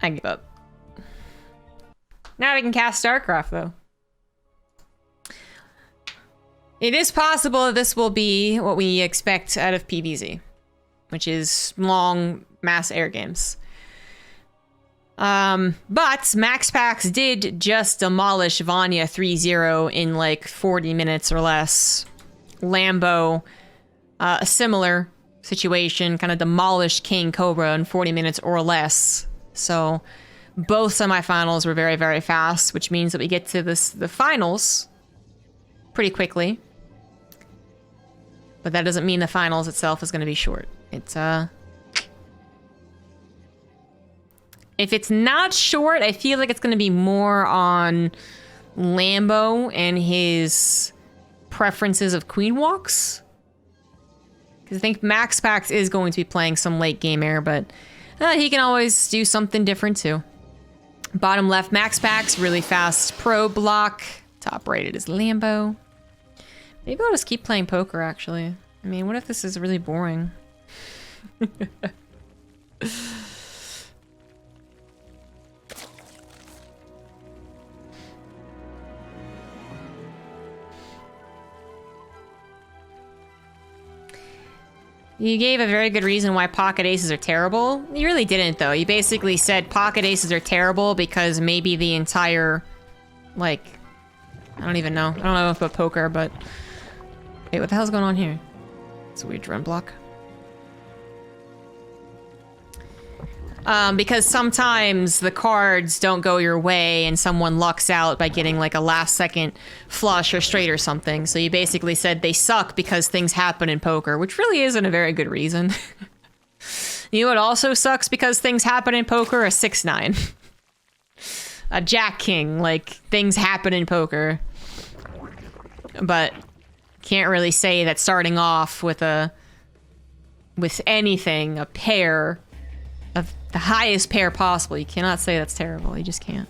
I give up. Now we can cast StarCraft, though. It is possible that this will be what we expect out of PvZ, which is long mass air games. But MaxPax did just demolish Vanya 3-0 in like 40 minutes or less. Lambo, a similar situation, kind of demolished KingCobra in 40 minutes or less. So both semifinals were very, very fast, which means that we get to the finals pretty quickly. But that doesn't mean the finals itself is going to be short. It's, if it's not short, I feel like it's going to be more on Lambo and his preferences of queen walks. Because I think MaxPax is going to be playing some late game air, but he can always do something different too. Bottom left, MaxPax, really fast pro block. Top rated is Lambo. Maybe I'll just keep playing poker, actually. I mean, what if this is really boring? You gave a very good reason why pocket aces are terrible. You really didn't, though. You basically said pocket aces are terrible because maybe the entire, like, I don't even know. I don't know enough about poker, but... Wait, what the hell's going on here? It's a weird drum block. Because sometimes the cards don't go your way and someone lucks out by getting like a last second flush or straight or something. So you basically said they suck because things happen in poker, which really isn't a very good reason. You know what also sucks because things happen in poker? A 6-9. A Jack King, like things happen in poker. But can't really say that starting off with anything, a pair of the highest pair possible. You cannot say that's terrible. You just can't.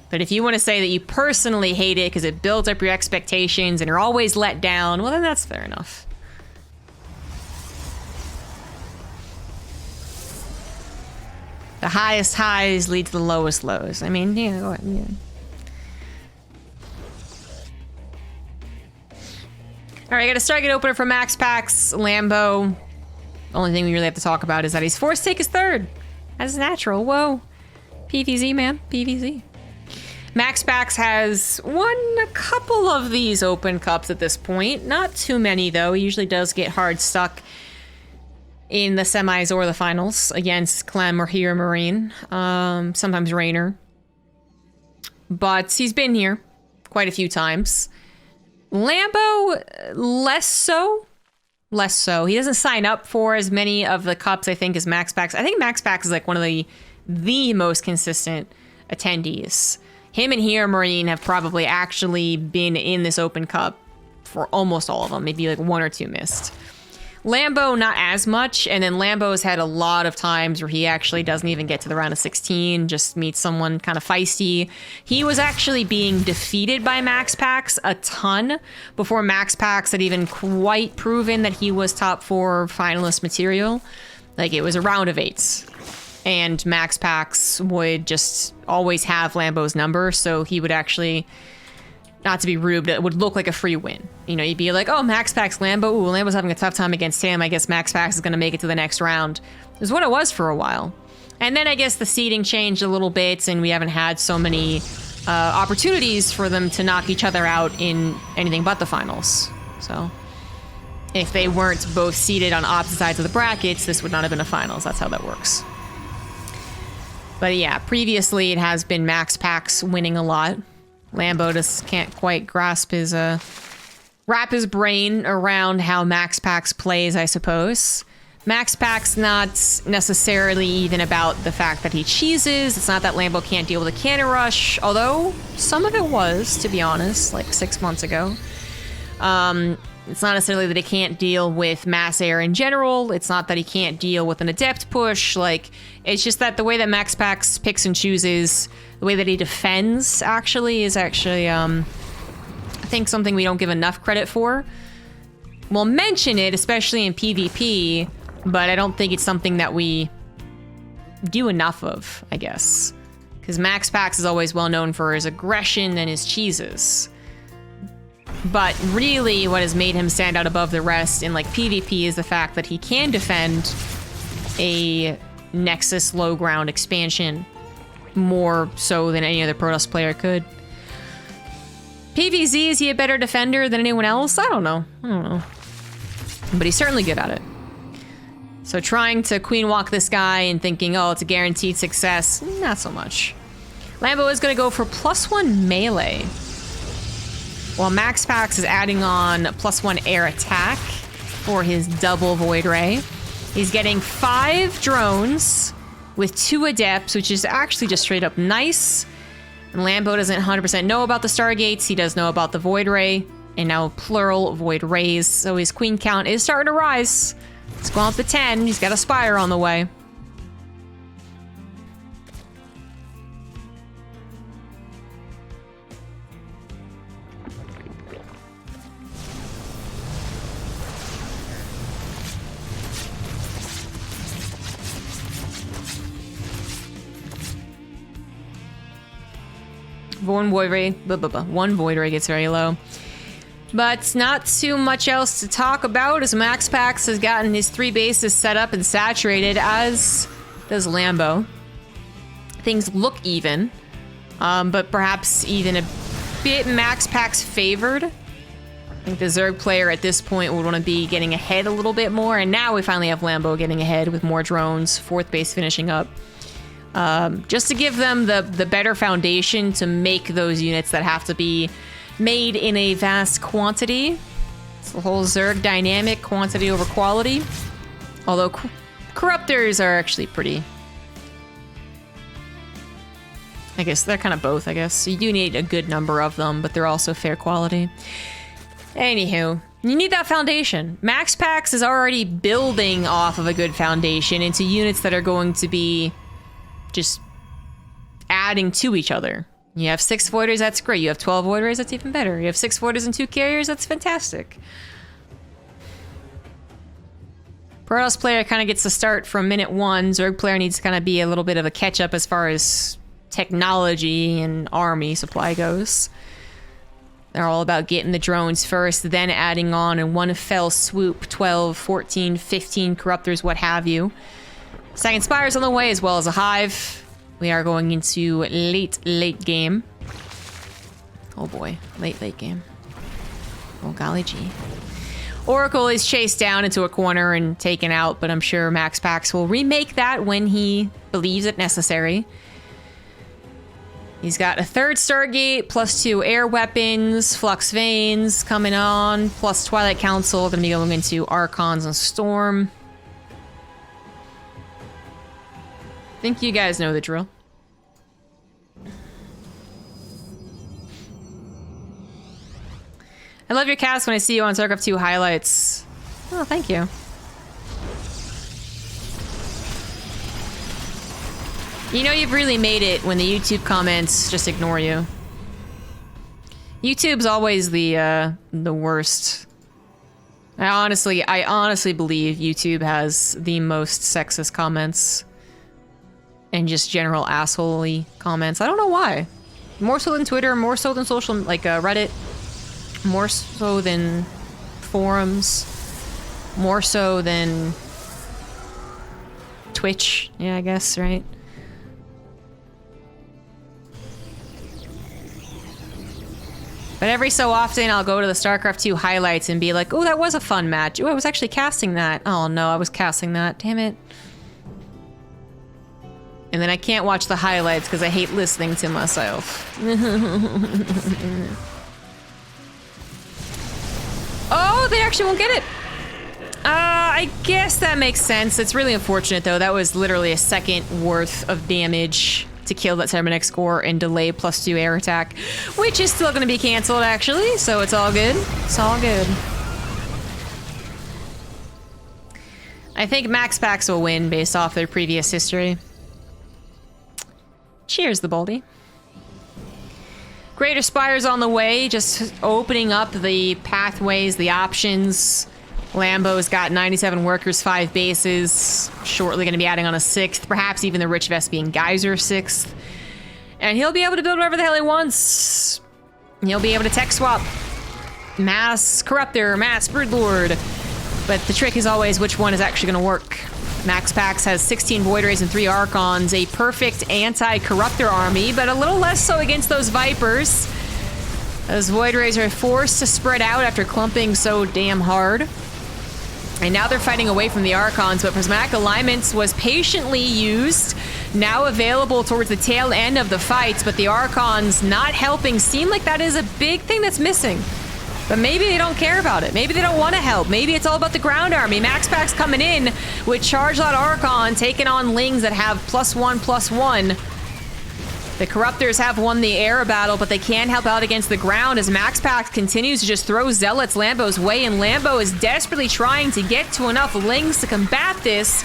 But if you want to say that you personally hate it because it builds up your expectations and you're always let down, well, then that's fair enough. The highest highs lead to the lowest lows. I mean, yeah, go ahead. Yeah. All right, I got a target opener for MaxPax, Lambo. Only thing we really have to talk about is that he's forced to take his third. That's natural. Whoa. PvZ, man. PvZ. MaxPax has won a couple of these open cups at this point. Not too many, though. He usually does get hard stuck in the semis or the finals against Clem or Heromarine. Sometimes Rainer. But he's been here quite a few times. Lambo, less so. Less so. He doesn't sign up for as many of the cups, I think, as MaxPax. I think MaxPax is like one of the most consistent attendees. Him and Heromarine have probably actually been in this Open Cup for almost all of them. Maybe like one or two missed. Lambo, not as much. And then Lambo's had a lot of times where he actually doesn't even get to the round of 16, just meets someone kind of feisty. He was actually being defeated by MaxPax a ton before MaxPax had even quite proven that he was top 4 finalist material. Like, it was a round of 8s. And MaxPax would just always have Lambo's number, so he would actually... Not to be rude, but it would look like a free win. You know, you'd be like, oh, MaxPax, Lambo. Ooh, Lambo's having a tough time against him. I guess MaxPax is going to make it to the next round. It was what it was for a while. And then I guess the seeding changed a little bit, and we haven't had so many opportunities for them to knock each other out in anything but the finals. So if they weren't both seated on opposite sides of the brackets, this would not have been a finals. That's how that works. But yeah, previously it has been MaxPax winning a lot. Lambo just can't quite grasp his, wrap his brain around how MaxPax plays, I suppose. MaxPax not necessarily even about the fact that he cheeses. It's not that Lambo can't deal with a cannon rush, although some of it was, to be honest, like 6 months ago. It's not necessarily that he can't deal with mass air in general. It's not that he can't deal with an adept push. Like, it's just that the way that MaxPax picks and chooses, the way that he defends, actually, is actually, I think something we don't give enough credit for. We'll mention it, especially in PvP, but I don't think it's something that we do enough of, I guess. Because MaxPax is always well known for his aggression and his cheeses. But really, what has made him stand out above the rest in like PvP is the fact that he can defend a Nexus low ground expansion more so than any other Protoss player could. PvZ, is he a better defender than anyone else? I don't know. But he's certainly good at it. So trying to queen walk this guy and thinking, oh, it's a guaranteed success, not so much. Lambo is going to go for +1 melee, while MaxPax is adding on +1 air attack for his double Void Ray. He's getting 5 drones with 2 adepts, which is actually just straight up nice. And Lambo doesn't 100% know about the Stargates. He does know about the Void Ray, and now plural Void Rays. So his queen count is starting to rise. It's going up to 10. He's got a Spire on the way. One Void Ray, one Void Ray gets very low. But not too much else to talk about, as MaxPax has gotten his 3 bases set up and saturated, as does Lambo. Things look even, but perhaps even a bit MaxPax favored. I think the Zerg player at this point would want to be getting ahead a little bit more, and now we finally have Lambo getting ahead with more drones, 4th base finishing up. Just to give them the better foundation to make those units that have to be made in a vast quantity. It's the whole Zerg dynamic, quantity over quality. Although Corruptors are actually pretty... I guess they're kind of both, I guess. You do need a good number of them, but they're also fair quality. Anywho, you need that foundation. MaxPax is already building off of a good foundation into units that are going to be just adding to each other. You have 6 Voiders, that's great. You have 12 Voiders, that's even better. You have 6 Voiders and 2 Carriers, that's fantastic. Protoss player kind of gets the start from minute 1. Zerg player needs to kind of be a little bit of a catch-up as far as technology and army supply goes. They're all about getting the drones first, then adding on in one fell swoop 12, 14, 15 Corruptors, what have you. Second Spire's on the way, as well as a Hive. We are going into late game. Oh boy, late game. Oh golly gee. Oracle is chased down into a corner and taken out, but I'm sure MaxPax will remake that when he believes it necessary. He's got a 3rd Stargate, +2 air weapons, Flux Veins coming on, plus Twilight Council, gonna be going into Archons and Storm. I think you guys know the drill. I love your cast when I see you on StarCraft 2 highlights. Oh, thank you. You know you've really made it when the YouTube comments just ignore you. YouTube's always the worst. I honestly believe YouTube has the most sexist comments. And just general asshole-y comments. I don't know why. More so than Twitter, more so than social, like Reddit. More so than forums. More so than Twitch. Yeah, I guess, right? But every so often, I'll go to the StarCraft 2 highlights and be like, oh, that was a fun match. Oh, I was actually casting that. Oh, no, I was casting that. Damn it. And then I can't watch the highlights because I hate listening to myself. Oh, they actually won't get it. I guess that makes sense. It's really unfortunate, though. That was literally a second worth of damage to kill that Cybernetic score and delay +2 air attack, which is still going to be canceled, actually. So it's all good. It's all good. I think MaxPax will win based off their previous history. Cheers, the Baldy. Greater Spire's on the way, just opening up the pathways, the options Lambo's got 97 workers, 5 bases. Shortly going to be adding on a 6th, perhaps even the Rich Vespian Geyser 6th. And he'll be able to build whatever the hell he wants. He'll be able to tech swap. Mass Corruptor, Mass Broodlord. But the trick is always which one is actually going to work. MaxPax has 16 Void Rays and 3 Archons, a perfect anti-Corruptor army, but a little less so against those Vipers. Those Void Rays are forced to spread out after clumping so damn hard. And now they're fighting away from the Archons, but Prismatic Alignments was patiently used, now available towards the tail end of the fights, but the Archons not helping seem like that is a big thing that's missing. But maybe they don't care about it. Maybe they don't want to help. Maybe it's all about the ground army. MaxPax coming in with Charge Lot Archon, taking on Lings that have +1/+1. The Corruptors have won the air battle, but they can't help out against the ground as MaxPax continues to just throw Zealots Lambo's way, and Lambo is desperately trying to get to enough Lings to combat this.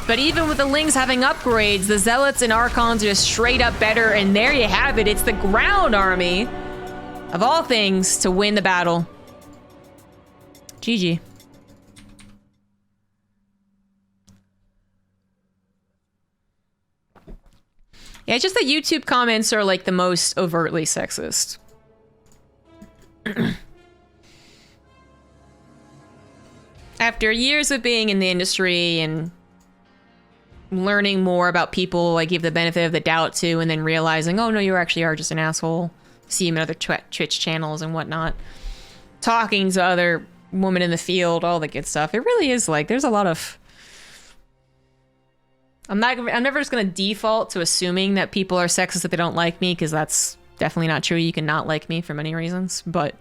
But even with the Lings having upgrades, the Zealots and Archons are just straight up better, and there you have it. It's the ground army, of all things, to win the battle. GG. Yeah, it's just that YouTube comments are like the most overtly sexist. After years of being in the industry and learning more about people I give the benefit of the doubt to, and then realizing, oh no, you actually are just an asshole. See him in other Twitch channels and whatnot. Talking to other women in the field, all the good stuff. It really is like, there's a lot of... I'm never just gonna default to assuming that people are sexist if they don't like me, because that's definitely not true. You can not like me for many reasons, but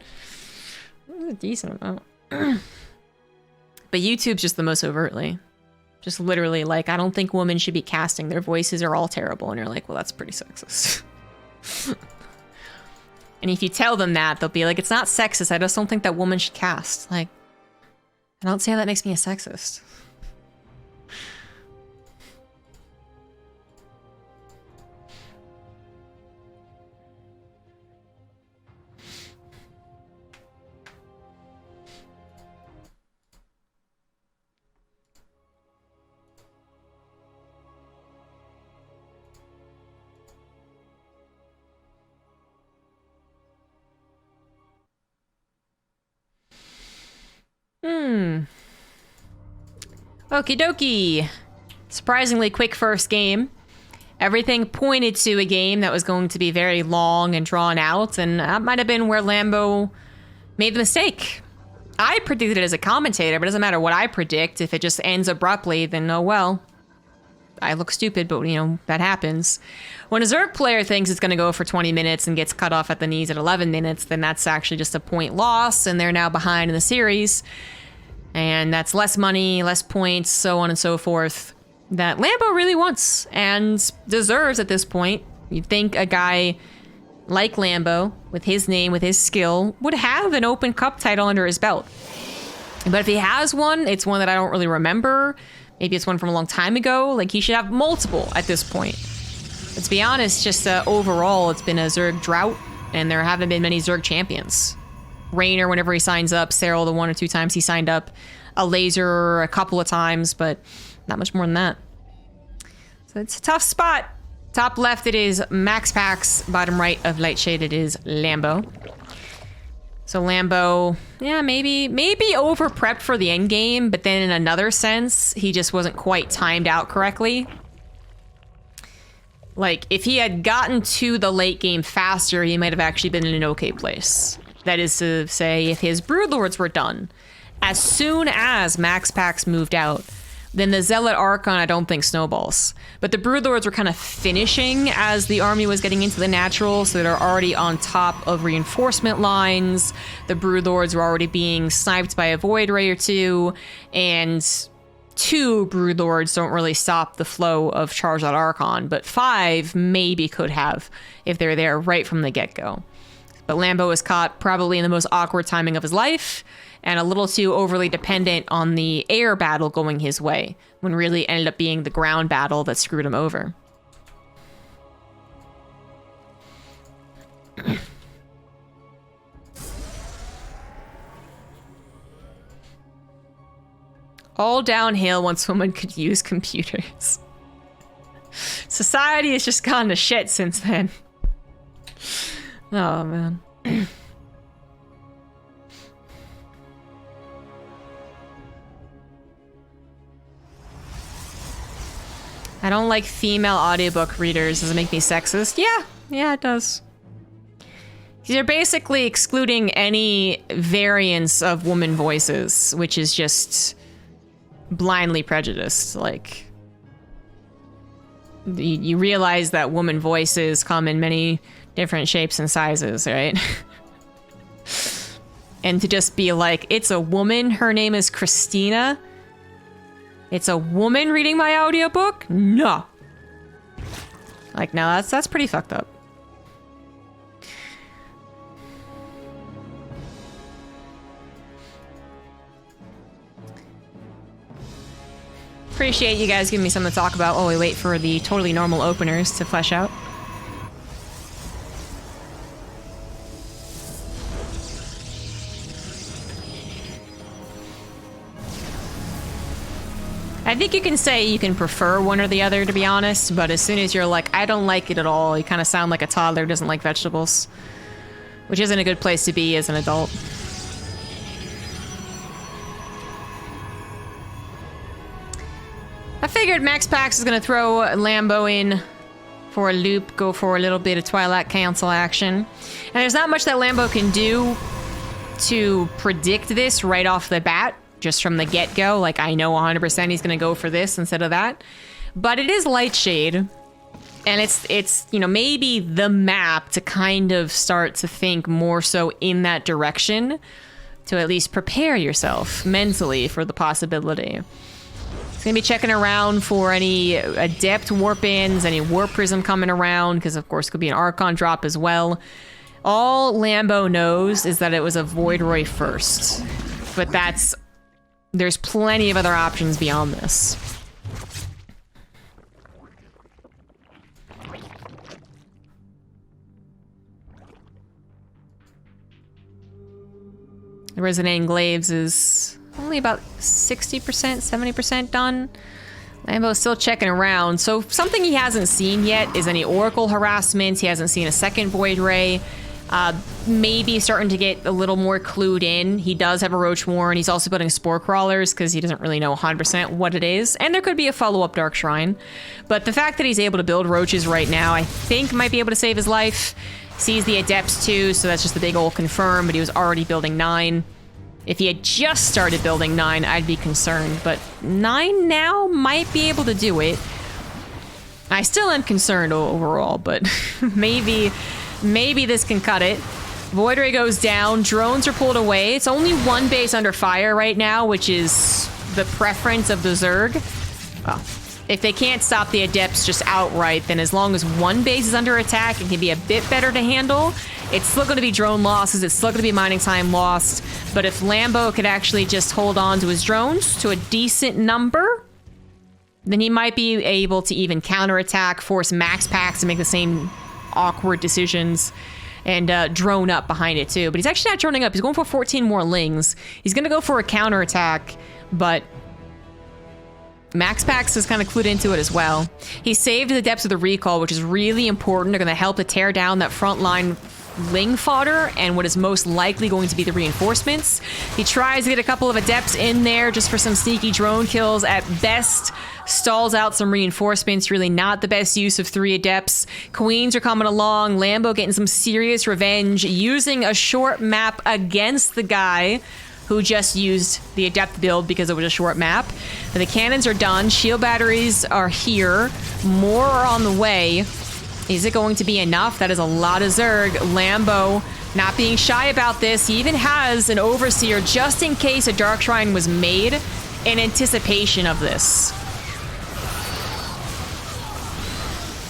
there's a decent amount. But YouTube's just the most overtly. Just literally like, I don't think women should be casting. Their voices are all terrible. And you're like, well, that's pretty sexist. And if you tell them that, they'll be like, it's not sexist. I just don't think that woman should cast. Like, I don't see how that makes me a sexist. Okie dokie. Surprisingly quick first game. Everything pointed to a game that was going to be very long and drawn out, and that might have been where Lambo made the mistake. I predicted it as a commentator, but it doesn't matter what I predict. If it just ends abruptly, then oh well. I look stupid, but you know, that happens. When a Zerg player thinks it's going to go for 20 minutes and gets cut off at the knees at 11 minutes, then that's actually just a point loss, and they're now behind in the series. And that's less money, less points, so on and so forth, that Lambo really wants and deserves at this point. You'd think a guy like Lambo, with his name, with his skill, would have an open cup title under his belt. But if he has one, it's one that I don't really remember. Maybe it's one from a long time ago. Like, he should have multiple at this point. Let's be honest, just overall, it's been a Zerg drought, and there haven't been many Zerg champions. Raynor, whenever he signs up, Cyril, the 1 or 2 times he signed up, a Laser a couple of times, but not much more than that. So it's a tough spot. Top left, it is MaxPax. Bottom right of Lightshade, it is Lambo. So Lambo, yeah, maybe over-prepped for the end game, but then in another sense, he just wasn't quite timed out correctly. Like, if he had gotten to the late game faster, he might have actually been in an okay place. That is to say, if his Broodlords were done, as soon as MaxPax moved out, then the Zealot Archon I don't think snowballs. But the Broodlords were kind of finishing as the army was getting into the natural, so they're already on top of reinforcement lines. The Broodlords were already being sniped by a Void Ray or 2, and 2 Broodlords don't really stop the flow of Charge Out Archon, but 5 maybe could have if they're there right from the get-go. But Lambo was caught probably in the most awkward timing of his life, and a little too overly dependent on the air battle going his way, when really ended up being the ground battle that screwed him over. All downhill once women could use computers. Society has just gone to shit since then. Oh, man. I don't like female audiobook readers. Does it make me sexist? Yeah, it does. You're basically excluding any variance of woman voices, which is just blindly prejudiced. Like, you realize that woman voices come in many different shapes and sizes, right? And to just be like, it's a woman, her name is Christina. It's a woman reading my audiobook? No. Like, no, that's pretty fucked up. Appreciate you guys giving me something to talk about while we wait for the totally normal openers to flesh out. I think you can say you can prefer one or the other, to be honest, but as soon as you're like, I don't like it at all, you kind of sound like a toddler who doesn't like vegetables, which isn't a good place to be as an adult. I figured MaxPax is going to throw Lambo in for a loop, go for a little bit of Twilight Council action. And there's not much that Lambo can do to predict this right off the bat, just from the get-go. Like, I know 100% he's going to go for this instead of that. But it is Lightshade. And it's you know, maybe the map to kind of start to think more so in that direction, to at least prepare yourself mentally for the possibility. It's gonna be checking around for any Adept warp-ins, any Warp Prism coming around, because of course it could be an Archon drop as well. All Lambo knows is that it was a Voidroy first, but there's plenty of other options beyond this. The Resident Glaives is only about 60%, 70% done. Lambo's still checking around. So something he hasn't seen yet is any Oracle harassment. He hasn't seen a second Void Ray. Maybe starting to get a little more clued in. He does have a Roach Warren. He's also building Spore Crawlers because he doesn't really know 100% what it is. And there could be a follow-up Dark Shrine. But the fact that he's able to build Roaches right now, I think might be able to save his life. Sees the Adepts too, so that's just the big old confirm, but he was already building 9. If he had just started building 9, I'd be concerned, but 9 now might be able to do it. I still am concerned overall, but maybe this can cut it. Void Ray goes down, drones are pulled away. It's only one base under fire right now, which is the preference of the Zerg. Well, if they can't stop the Adepts just outright, then as long as one base is under attack, it can be a bit better to handle. It's still going to be drone losses, it's still going to be mining time lost, but if Lambo could actually just hold on to his drones to a decent number, then he might be able to even counterattack, force MaxPax to make the same awkward decisions, and drone up behind it too. But he's actually not droning up, he's going for 14 more Lings. He's going to go for a counterattack, but MaxPax is kind of clued into it as well. He saved the depths of the recall, which is really important. They're going to help to tear down that front line Ling fodder and what is most likely going to be the reinforcements. He tries to get a couple of Adepts in there just for some sneaky drone kills. At best, stalls out some reinforcements. Really not the best use of 3 Adepts. Queens are coming along. Lambo getting some serious revenge, using a short map against the guy who just used the Adept build because it was a short map. The cannons are done. Shield batteries are here. More are on the way. Is it going to be enough? That is a lot of Zerg. Lambo not being shy about this. He even has an Overseer just in case a Dark Shrine was made in anticipation of this.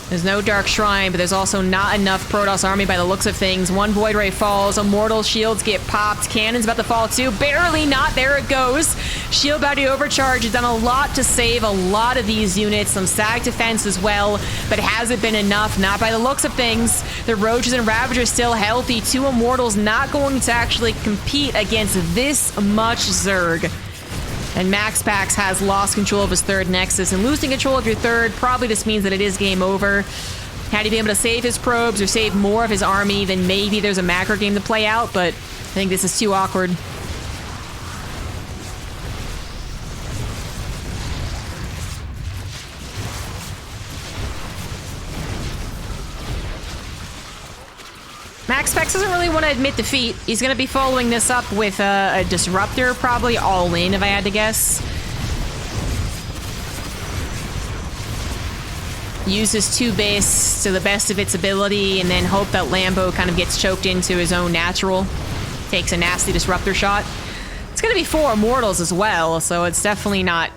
There's no Dark Shrine, but there's also not enough Protoss army by the looks of things. One Void Ray falls, Immortal shields get popped, cannon's about to fall too. Barely not, there it goes. Shield battery overcharge has done a lot to save a lot of these units. Some SAG defense as well, but has it been enough? Not by the looks of things. The Roaches and Ravagers still healthy. 2 Immortals not going to actually compete against this much Zerg. And MaxPax has lost control of his third Nexus, and losing control of your third probably just means that it is game over. Had he been able to save his probes or save more of his army, then maybe there's a macro game to play out, but I think this is too awkward. MaxPax doesn't really want to admit defeat. He's going to be following this up with a Disruptor, probably all in, if I had to guess. Uses 2 base to the best of its ability, and then hope that Lambo kind of gets choked into his own natural. Takes a nasty Disruptor shot. It's going to be 4 Immortals as well, so it's definitely not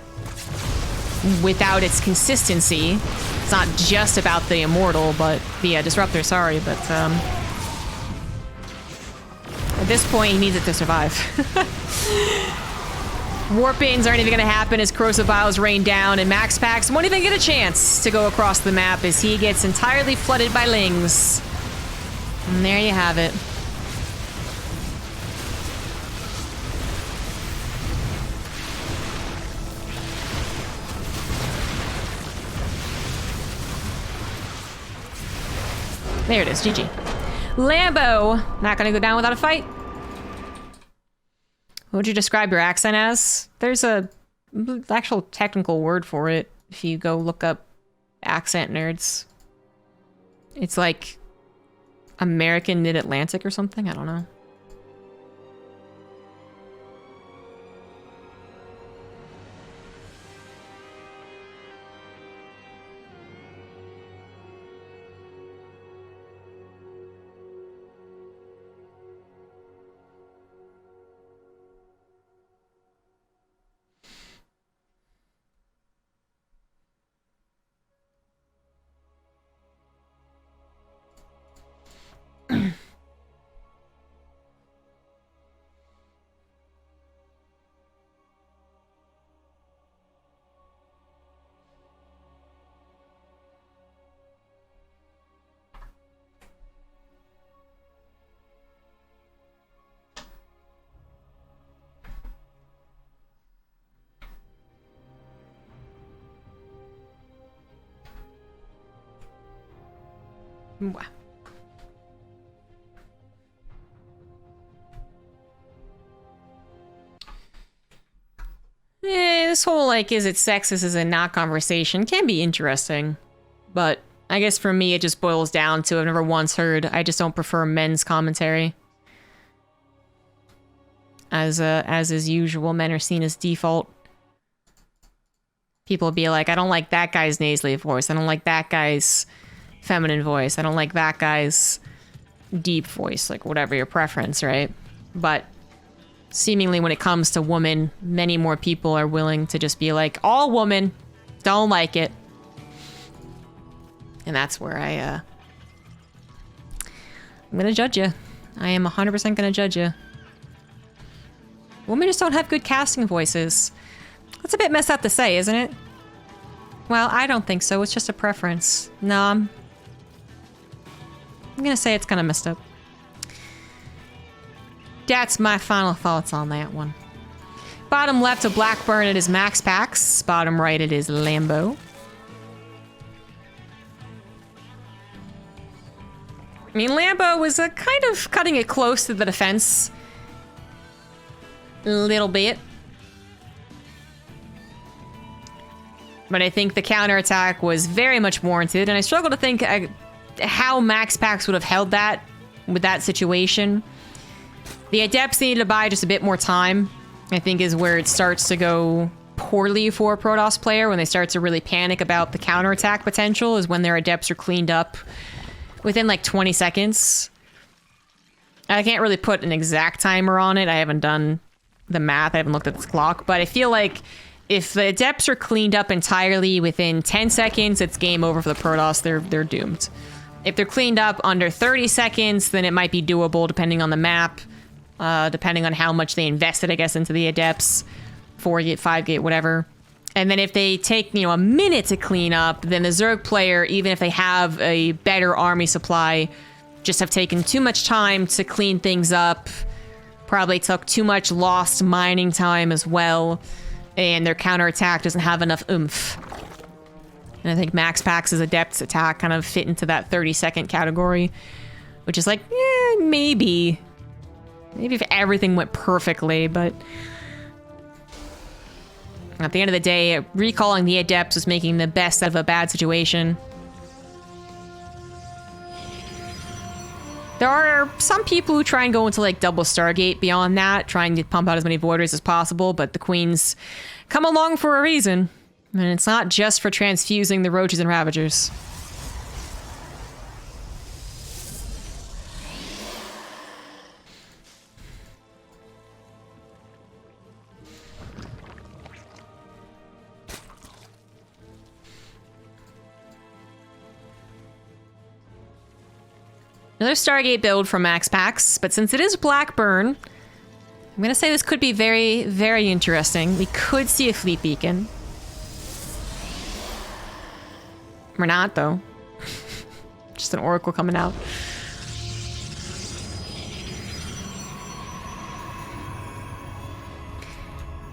without its consistency. It's not just about the Immortal, but the Disruptor, sorry, but... at this point, he needs it to survive. Warp-ins aren't even going to happen as Corrosive Vials rain down, and MaxPax won't even get a chance to go across the map as he gets entirely flooded by Lings. And there you have it. There it is, GG. Lambo, not gonna go down without a fight. What would you describe your accent as? There's a actual technical word for it if you go look up accent nerds. It's like American Mid-Atlantic or something, I don't know. Wow. This whole, like, is it sexist, is it not conversation can be interesting. But I guess for me, it just boils down to I've never once heard, I just don't prefer men's commentary. As is usual, men are seen as default. People be like, I don't like that guy's nasally voice. I don't like that guy's feminine voice. I don't like that guy's deep voice. Like, whatever your preference, right? But seemingly when it comes to women, many more people are willing to just be like, all women, don't like it. And that's where I'm gonna judge you. I am 100% gonna judge you. Women just don't have good casting voices. That's a bit messed up to say, isn't it? Well, I don't think so. It's just a preference. No, I'm gonna say it's kind of messed up. That's my final thoughts on that one. Bottom left of Blackburn, it is MaxPax. Bottom right, it is Lambo. I mean, Lambo was kind of cutting it close to the defense. A little bit. But I think the counterattack was very much warranted, and I struggle to think how MaxPax would have held that with that situation. The Adepts needed to buy just a bit more time, I think, is where it starts to go poorly for a Protoss player, when they start to really panic about the counterattack potential, is when their Adepts are cleaned up within like 20 seconds. I can't really put an exact timer on it. I haven't done the math. I haven't looked at this clock, but I feel like if the Adepts are cleaned up entirely within 10 seconds, it's game over for the Protoss. They're doomed. If they're cleaned up under 30 seconds, then it might be doable depending on the map, depending on how much they invested, I guess, into the Adepts, 4-gate, 5-gate, whatever. And then if they take, a minute to clean up, then the Zerg player, even if they have a better army supply, just have taken too much time to clean things up. Probably took too much lost mining time as well. and their counterattack doesn't have enough oomph. And I think MaxPax's Adept's attack kind of fit into that 30-second category, which is like, maybe. Maybe if everything went perfectly, but at the end of the day, recalling the Adepts was making the best out of a bad situation. There are some people who try and go into like double Stargate beyond that, trying to pump out as many Voiders as possible, but the Queens come along for a reason. And it's not just for transfusing the Roaches and Ravagers. Another Stargate build from MaxPax, but since it is Blackburn, I'm gonna say this could be very, very interesting. We could see a fleet beacon. We're not, though. Just an Oracle coming out.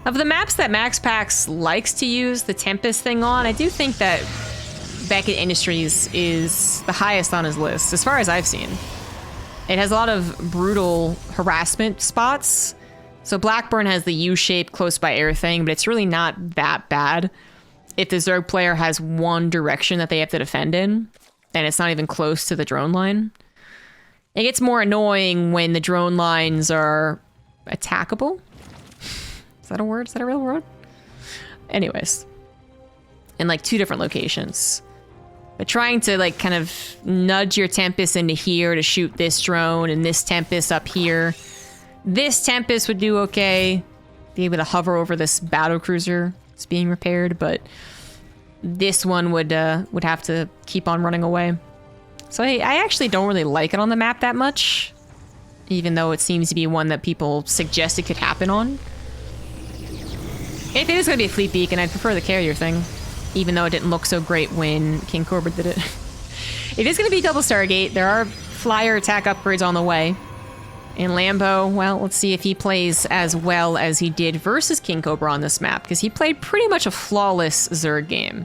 Of the maps that MaxPax likes to use the Tempest thing on, I do think that Beckett Industries is the highest on his list, as far as I've seen. It has a lot of brutal harassment spots. So Blackburn has the U-shape close by air thing, but it's really not that bad if the Zerg player has one direction that they have to defend in, and it's not even close to the drone line. It gets more annoying when the drone lines are attackable. Is that a word? Is that a real word? Anyways. In like 2 different locations. But trying to like kind of nudge your Tempest into here to shoot this drone and this Tempest up here. This Tempest would do okay. Be able to hover over this battle cruiser that's being repaired, but this one would have to keep on running away. So I actually don't really like it on the map that much, even though it seems to be one that people suggest it could happen on. If it is going to be a fleet beacon, I'd prefer the carrier thing, even though it didn't look so great when KingCobra did it. It is going to be double Stargate. There are flyer attack upgrades on the way. And Lambo, well, let's see if he plays as well as he did versus KingCobra on this map, because he played pretty much a flawless Zerg game.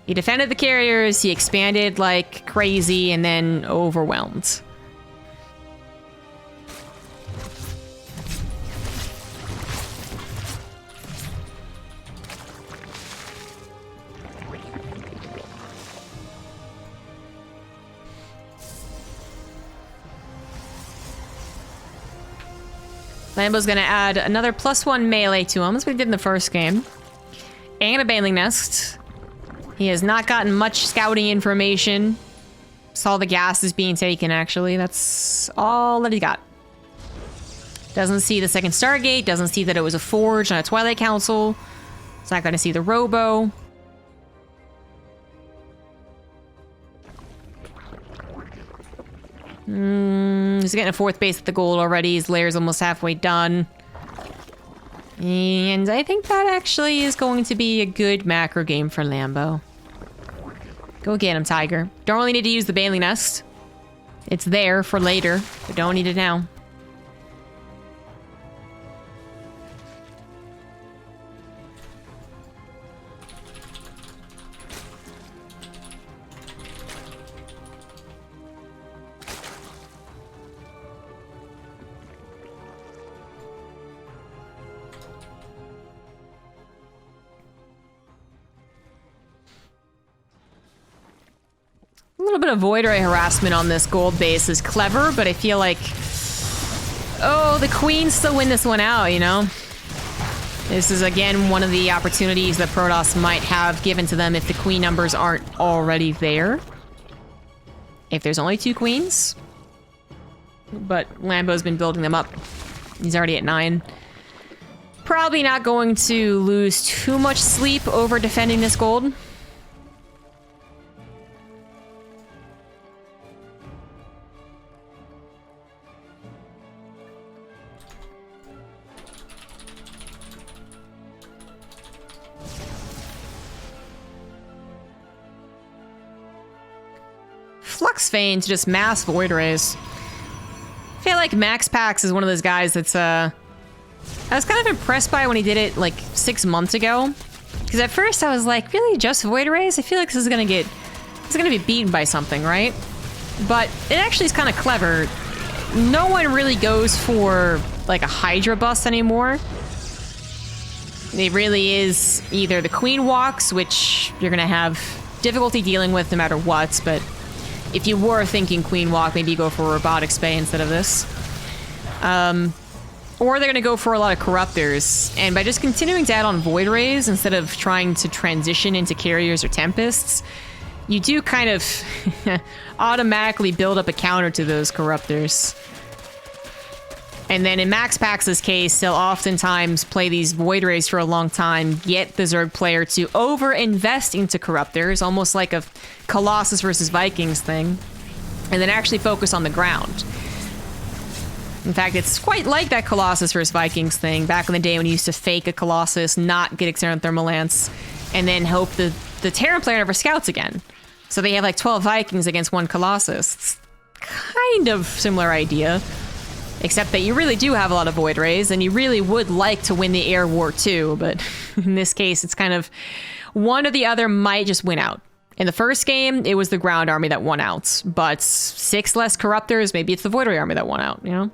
He defended the carriers, he expanded like crazy, and then overwhelmed. Lambo's gonna add another +1 melee to him, as we did in the first game. And a Baneling Nest. He has not gotten much scouting information. Saw the gas is being taken, actually. That's all that he got. Doesn't see the second Stargate, doesn't see that it was a forge on a Twilight Council. It's not gonna see the Robo. He's getting a 4th base at the gold already. His lair's almost halfway done. And I think that actually is going to be a good macro game for Lambo. Go get him, Tiger. Don't really need to use the Baneling Nest. It's there for later, but don't need it now. A little bit of void ray harassment on this gold base is clever, but I feel like, oh, the Queens still win this one out, you know? This is, again, one of the opportunities that Protoss might have given to them if the Queen numbers aren't already there. If there's only 2 Queens. But Lambo's been building them up. He's already at 9. Probably not going to lose too much sleep over defending this gold. Flux Vein to just mass void rays. I feel like MaxPax is one of those guys that's I was kind of impressed by when he did it like 6 months ago. Because at first I was like, really, just Void Rays? I feel like this is gonna be beaten by something, right? But it actually is kind of clever. No one really goes for like a Hydra bust anymore. It really is either the Queen walks, which you're gonna have difficulty dealing with no matter what, but if you were thinking Queen walk, maybe you go for Robotics Bay instead of this. Or they're gonna go for a lot of Corruptors, and by just continuing to add on Void Rays instead of trying to transition into Carriers or Tempests, you do kind of automatically build up a counter to those Corruptors. And then in MaxPax's case, they'll oftentimes play these Void Rays for a long time, get the Zerg player to over-invest into Corruptors, almost like a Colossus versus Vikings thing, and then actually focus on the ground. In fact, it's quite like that Colossus versus Vikings thing back in the day when you used to fake a Colossus, not get External Thermal Lance, and then hope the Terran player never scouts again. So they have like 12 Vikings against one Colossus. It's kind of similar idea. Except that you really do have a lot of Void Rays, and you really would like to win the air war too, but in this case, it's kind of one or the other might just win out. In the first game, it was the ground army that won out, but 6 less Corruptors, maybe it's the Void Ray army that won out, you know?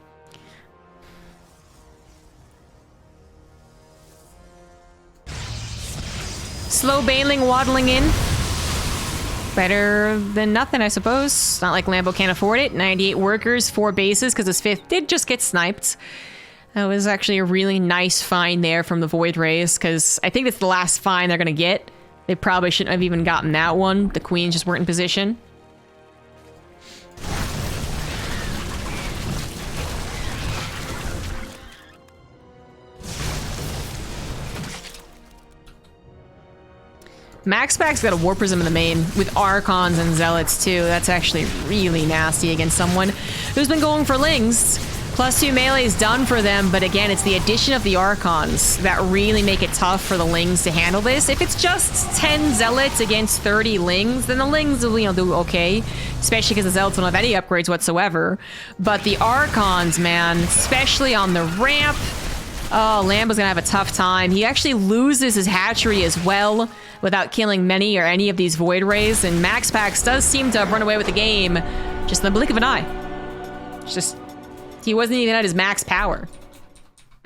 Slow Baneling waddling in. Better than nothing, I suppose. It's not like Lambo can't afford it. 98 workers, 4 bases, because his 5th did just get sniped. That was actually a really nice find there from the Void Rays, because I think it's the last find they're going to get. They probably shouldn't have even gotten that one. The Queens just weren't in position. MaxPax got a War Prism in the main with Archons and Zealots too. That's actually really nasty against someone who's been going for Lings. +2 melee is done for them, but again, it's the addition of the Archons that really make it tough for the Lings to handle this. If it's just 10 Zealots against 30 Lings, then the Lings will, you know, do okay, especially because the Zealots don't have any upgrades whatsoever. But the Archons, man, especially on the ramp, oh, Lambo's gonna have a tough time. He actually loses his hatchery as well without killing many or any of these Void Rays, and MaxPax does seem to have run away with the game just in the blink of an eye. It's just, he wasn't even at his max power.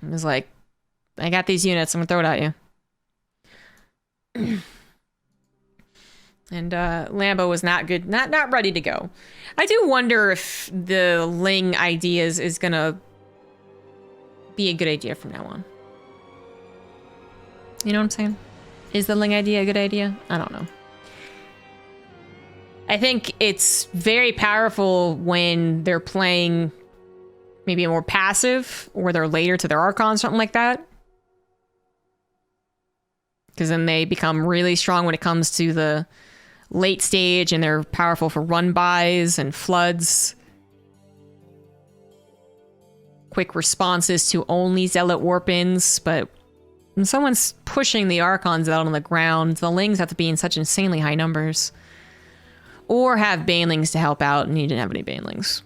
He was like, I got these units, I'm gonna throw it at you. And Lambo was not good, not ready to go. I do wonder if the Ling ideas is gonna be a good idea from now on. You know what I'm saying? Is the Ling idea a good idea? I don't know. I think it's very powerful when they're playing maybe a more passive, or they're later to their Archon, something like that. Because then they become really strong when it comes to the late stage, and they're powerful for run-bys and floods. Quick responses to only Zealot warp-ins, but when someone's pushing the Archons out on the ground, the Lings have to be in such insanely high numbers. Or have Banelings to help out, and you didn't have any Banelings.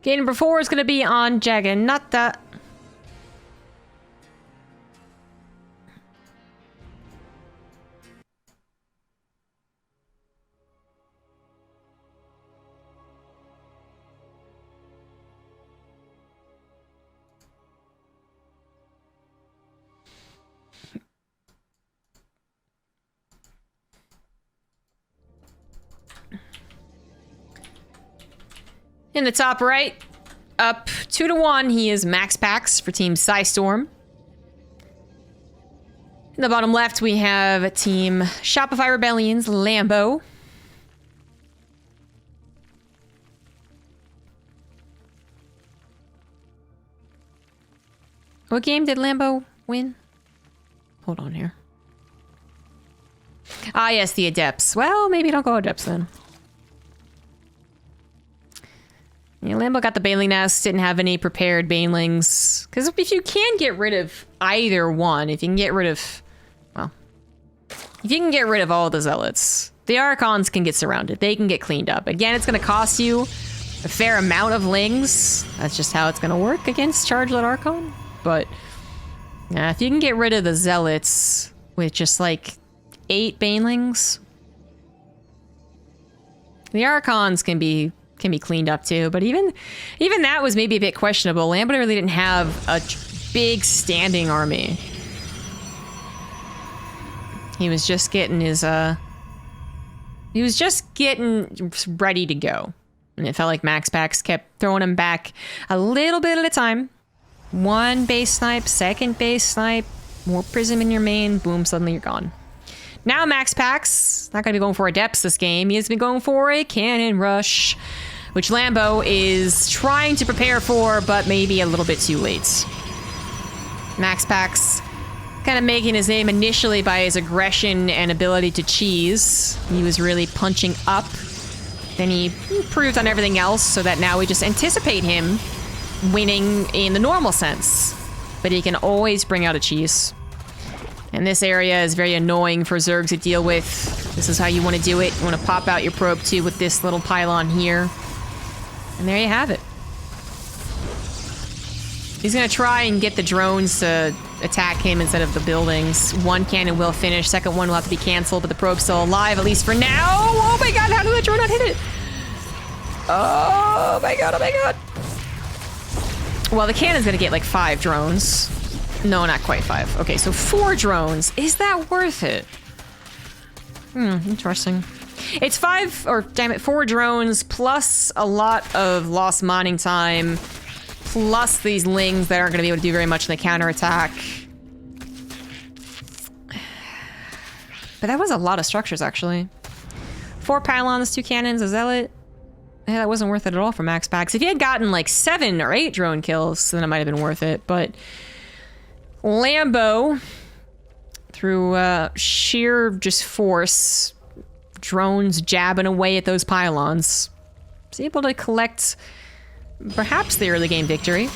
Game number 4 is going to be on Jagannatha. In the top right, up 2-1, he is MaxPax for Team Psystorm. In the bottom left, we have Team Shopify Rebellion's Lambo. What game did Lambo win? Hold on here. Ah, yes, the Adepts. Well, maybe don't go Adepts then. Yeah, Lambo got the Baneling Nest, didn't have any prepared Banelings. Because if you can get rid of either one, if you can get rid of... Well... If you can get rid of all the Zealots, the Archons can get surrounded. They can get cleaned up. Again, it's going to cost you a fair amount of Lings. That's just how it's going to work against Chargelet Archon. But... if you can get rid of the Zealots with just like 8 Banelings, the Archons can be cleaned up too. But even that was maybe a bit questionable. Lambo really didn't have a big standing army. He was just getting his he was just getting ready to go, and it felt like MaxPax kept throwing him back a little bit at a time. One base snipe, second base snipe, more prism in your main, boom, suddenly you're gone. Now MaxPax, not gonna be going for Adepts this game, he has been going for a cannon rush, which Lambo is trying to prepare for, but maybe a little bit too late. MaxPax kind of making his name initially by his aggression and ability to cheese. He was really punching up. Then he improved on everything else so that now we just anticipate him winning in the normal sense, but he can always bring out a cheese. And this area is very annoying for Zerg to deal with. This is how you want to do it. You want to pop out your probe too with this little pylon here. And there you have it. He's going to try and get the drones to attack him instead of the buildings. One cannon will finish, second one will have to be canceled, but the probe's still alive, at least for now. Oh my god, how did the drone not hit it? Oh my god, oh my god. Well, the cannon's gonna get like 5 drones. No, not quite 5. Okay, so 4 drones. Is that worth it? Interesting. It's 5, or damn it, 4 drones plus a lot of lost mining time, plus these Lings that aren't gonna be able to do very much in the counterattack. But that was a lot of structures, actually. 4 pylons, 2 cannons, a zealot. Yeah, that wasn't worth it at all for MaxPax. If he had gotten like 7 or 8 drone kills, then it might have been worth it. But Lambo, through sheer just force, drones jabbing away at those pylons, was able to collect perhaps the early game victory.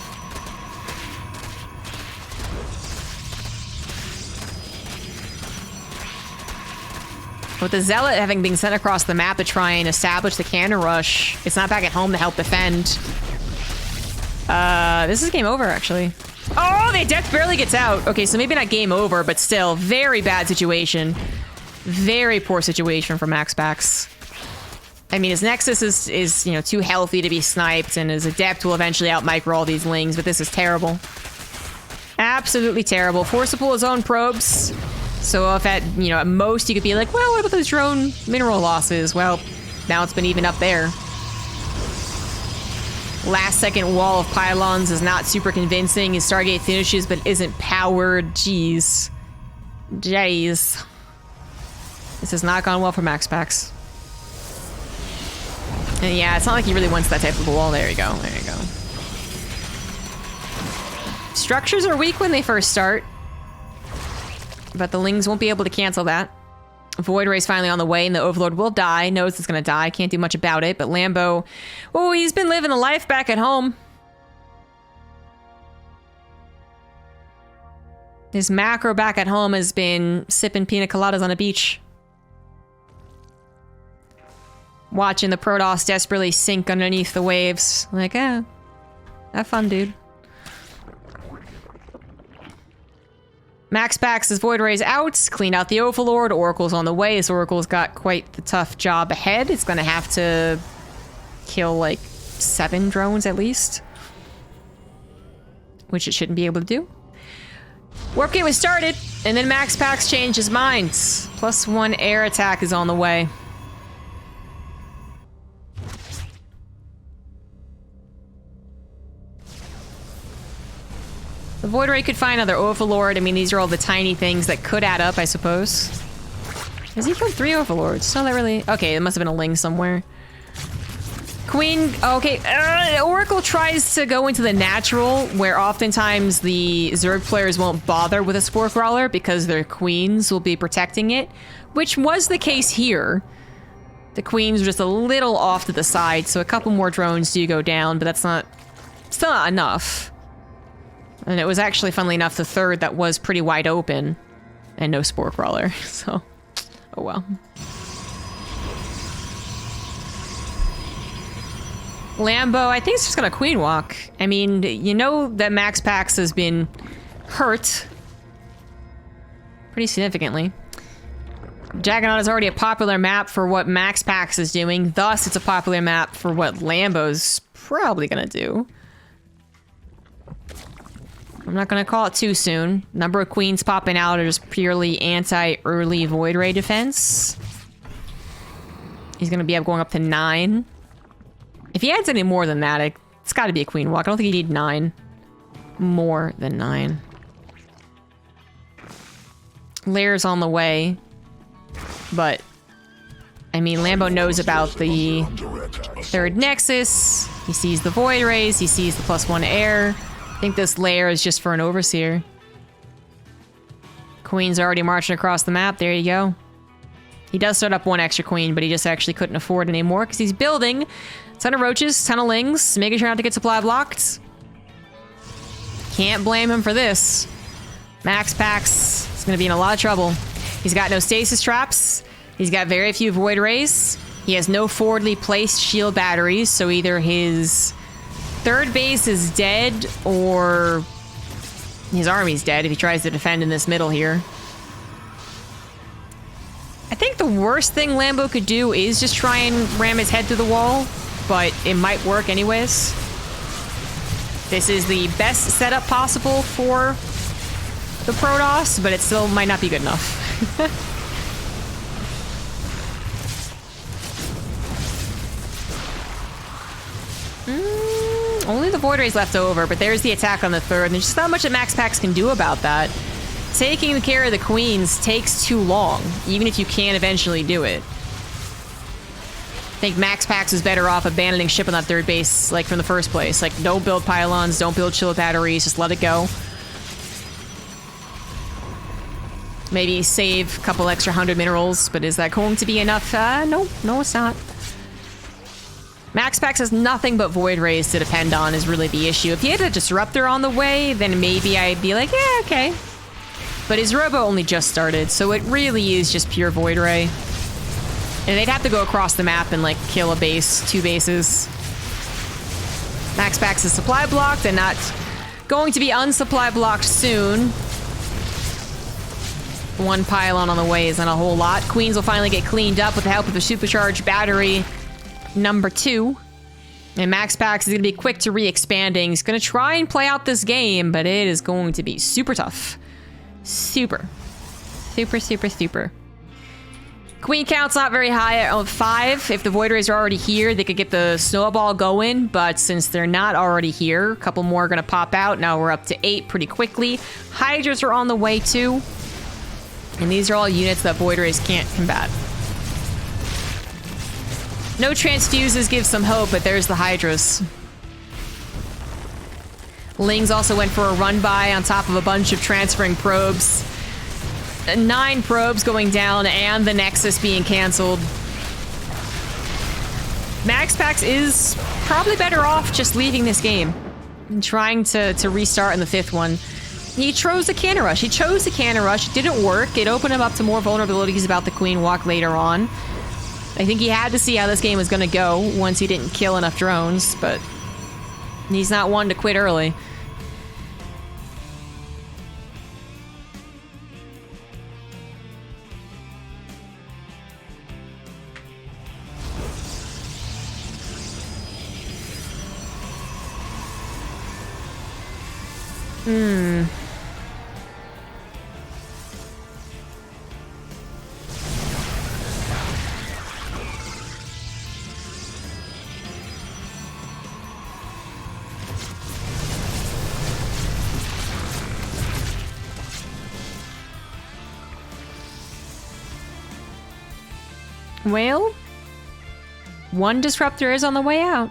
With the Zealot having been sent across the map to try and establish the cannon rush, it's not back at home to help defend. This is game over, actually. Oh, the Adept barely gets out. Okay, so maybe not game over, but still, very bad situation. Very poor situation for MaxPax. I mean, his Nexus is, you know, too healthy to be sniped, and his Adept will eventually out-micro all these Lings, but this is terrible. Absolutely terrible. Forced to pull his own probes. So if at, you know, at most you could be like, well, what about those drone mineral losses? Well, now it's been even up there. Last second wall of pylons is not super convincing. His Stargate finishes but isn't powered. Jeez. Jeez. This has not gone well for MaxPax. And yeah, it's not like he really wants that type of wall. There you go. There you go. Structures are weak when they first start, but the Lings won't be able to cancel that. Void Ray's finally on the way, and the Overlord will die. Knows it's gonna die. Can't do much about it. But Lambo, oh, he's been living the life back at home. His macro back at home has been sipping pina coladas on a beach. Watching the Protoss desperately sink underneath the waves. Like, have fun, dude. MaxPax's Void Ray's out, clean out the Overlord, Oracle's on the way. His Oracle's got quite the tough job ahead. It's gonna have to kill like 7 drones at least, which it shouldn't be able to do. Warp Gate was started, and then MaxPax changed his mind. +1 air attack is on the way. The Void Ray could find another Overlord. I mean, these are all the tiny things that could add up, I suppose. Has he killed 3 Overlords? Not that really... Okay, it must have been a Ling somewhere. Queen, okay, Oracle tries to go into the natural, where oftentimes the Zerg players won't bother with a Spore Crawler because their queens will be protecting it, which was the case here. The queens were just a little off to the side, so a couple more drones do go down, but that's still not enough. And it was actually, funnily enough, the third that was pretty wide open, and no Spore Crawler, so, oh well. Lambo, I think it's just gonna queen walk. I mean, you know that MaxPax has been hurt pretty significantly. Juggernaut is already a popular map for what MaxPax is doing, thus it's a popular map for what Lambo's probably gonna do. I'm not gonna call it too soon. Number of queens popping out are just purely anti-early Void Ray defense. He's gonna be going up to 9. If he adds any more than that, it's gotta be a queen walk. I don't think you need 9. More than 9. Lair's on the way. But, I mean, Lambo knows about the third Nexus. He sees the Void Rays. He sees the +1 air. I think this Lair is just for an Overseer. Queen's already marching across the map. There you go. He does start up 1 extra queen, but he just actually couldn't afford any more because he's building a ton of roaches, ton of lings, making sure not to get supply blocked. Can't blame him for this. MaxPax is going to be in a lot of trouble. He's got no stasis traps. He's got very few Void Rays. He has no forwardly placed shield batteries, so either his third base is dead or his army's dead if he tries to defend in this middle here. I think the worst thing Lambo could do is just try and ram his head through the wall, but it might work anyways. This is the best setup possible for the Protoss, but it still might not be good enough. Only the Void Rays left over, but there's the attack on the third, and there's just not much that MaxPax can do about that. Taking care of the queens takes too long, even if you can eventually do it. I think MaxPax is better off abandoning ship on that third base, like, from the first place. Like, don't build pylons, don't build shield batteries, just let it go. Maybe save a couple extra 100 minerals, but is that going to be enough? No, it's not. MaxPax has nothing but Void Rays to depend on is really the issue. If he had a Disruptor on the way, then maybe I'd be like, yeah, okay. But his Robo only just started, so it really is just pure Void Ray. And they'd have to go across the map and, like, kill a base, 2 bases. MaxPax is supply blocked and not going to be unsupply blocked soon. 1 pylon on the way isn't a whole lot. Queens will finally get cleaned up with the help of the supercharged battery number 2. And MaxPax is going to be quick to re-expanding. He's going to try and play out this game, but it is going to be super tough. Super. Super. Queen count's not very high at 5. If the Void Rays are already here, they could get the snowball going, but since they're not already here, a couple more are going to pop out. Now we're up to 8 pretty quickly. Hydras are on the way too. And these are all units that Void Rays can't combat. No transfuses give some hope, but there's the Hydras. Lings also went for a run-by on top of a bunch of transferring probes. 9 probes going down and the Nexus being canceled. MaxPax is probably better off just leaving this game and trying to restart in the 5th one. He chose the cannon rush. It didn't work. It opened him up to more vulnerabilities about the Queen Walk later on. I think he had to see how this game was going to go once he didn't kill enough drones, but he's not one to quit early. Well, 1 disruptor is on the way out.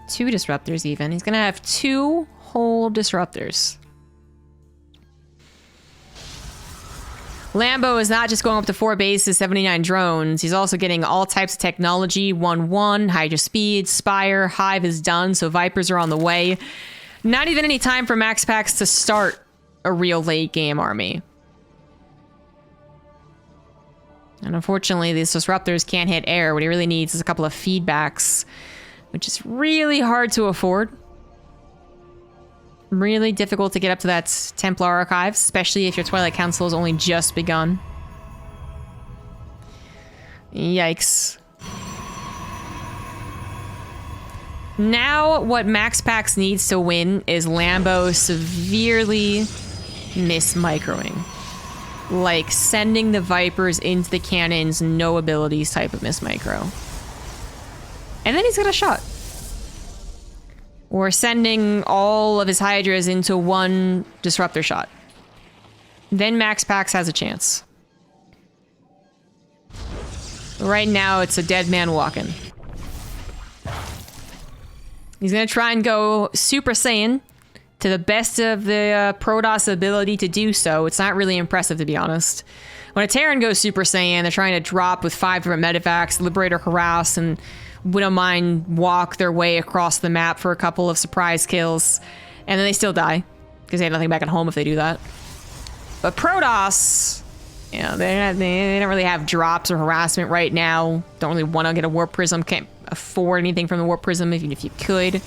2 disruptors even. He's gonna have 2 whole disruptors. Lambo is not just going up to 4 bases, 79 drones. He's also getting all types of technology. 1-1, Hydra Speed, Spire, Hive is done, so Vipers are on the way. Not even any time for MaxPax to start a real late game army. And unfortunately, these disruptors can't hit air. What he really needs is a couple of feedbacks, which is really hard to afford. Really difficult to get up to that Templar Archive, especially if your Twilight Council has only just begun. Yikes. Now, what MaxPax needs to win is Lambo severely miss-microing. Like, sending the Vipers into the cannons, no abilities type of miss-micro. And then he's got a shot. Or sending all of his Hydras into 1 disruptor shot. Then MaxPax has a chance. Right now, it's a dead man walking. He's gonna try and go Super Saiyan to the best of the Protoss ability to do so. It's not really impressive, to be honest. When a Terran goes Super Saiyan, they're trying to drop with 5 different medevacs, liberate or harass, and wouldn't mind walk their way across the map for a couple of surprise kills. And then they still die, because they have nothing back at home if they do that. But Protoss, you know, they don't really have drops or harassment right now. Don't really want to get a Warp Prism. Can't afford anything from the Warp Prism, even if you could.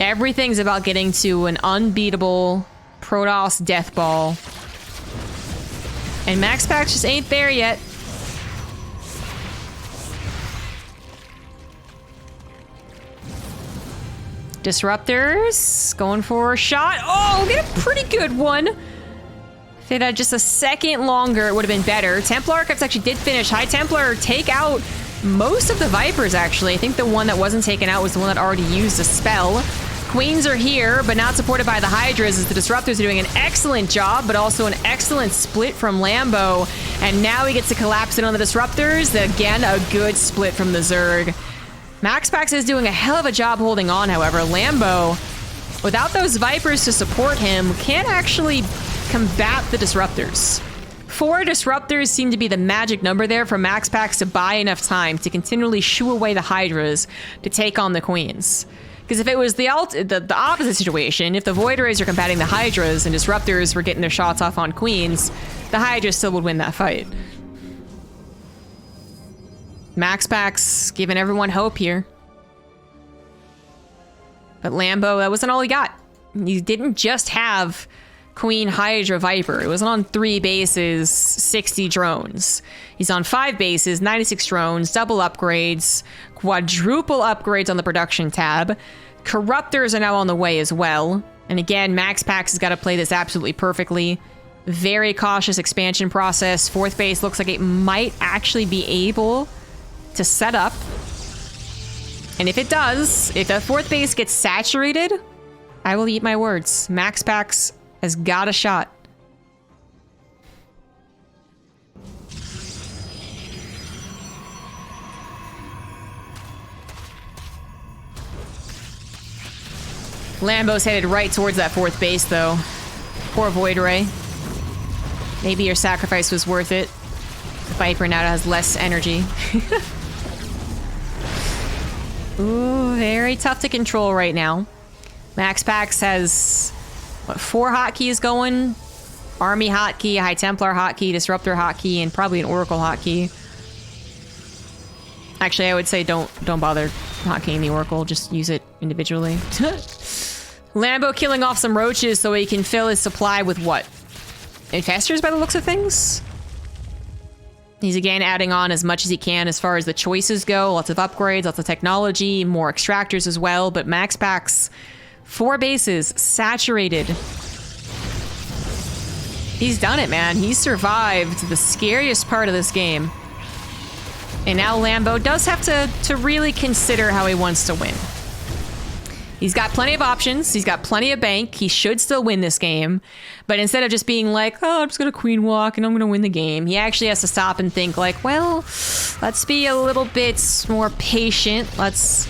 Everything's about getting to an unbeatable Protoss Death Ball. And MaxPax just ain't there yet. Disruptors going for a shot. Oh, get a pretty good one. If it had just a second longer, it would have been better. Templar Archives actually did finish. High Templar take out most of the Vipers, actually. I think the one that wasn't taken out was the one that already used a spell. Queens are here, but not supported by the Hydras, as the Disruptors are doing an excellent job, but also an excellent split from Lambo. And now he gets to collapse it on the Disruptors. Again, a good split from the Zerg. MaxPax is doing a hell of a job holding on, however. Lambo, without those Vipers to support him, can't actually combat the Disruptors. 4 Disruptors seem to be the magic number there for MaxPax to buy enough time to continually shoo away the Hydras to take on the Queens. Because if it was the opposite situation, if the Void Rays are combating the Hydras and Disruptors were getting their shots off on Queens, the Hydras still would win that fight. MaxPax giving everyone hope here. But Lambo, that wasn't all he got. He didn't just have Queen Hydra Viper. It wasn't on 3 bases, 60 drones. He's on 5 bases, 96 drones, double upgrades, quadruple upgrades on the production tab. Corruptors are now on the way as well. And again, MaxPax has got to play this absolutely perfectly. Very cautious expansion process. 4th base looks like it might actually be able to set up. And if it does, if that 4th base gets saturated, I will eat my words. MaxPax has got a shot. Lambo's headed right towards that 4th base, though. Poor Void Ray. Maybe your sacrifice was worth it. The Viper now has less energy. Ooh, very tough to control right now. MaxPax has, what, 4 hotkeys going? Army hotkey, High Templar hotkey, Disruptor hotkey, and probably an Oracle hotkey. Actually, I would say don't bother hotkeying the Oracle, just use it individually. Lambo killing off some roaches so he can fill his supply with what? Infestors by the looks of things? He's again adding on as much as he can as far as the choices go. Lots of upgrades, lots of technology, more extractors as well. But MaxPax, 4 bases, saturated. He's done it, man. He survived the scariest part of this game. And now Lambo does have to really consider how he wants to win. He's got plenty of options. He's got plenty of bank. He should still win this game. But instead of just being like, oh, I'm just going to queen walk and I'm going to win the game, he actually has to stop and think like, well, let's be a little bit more patient. Let's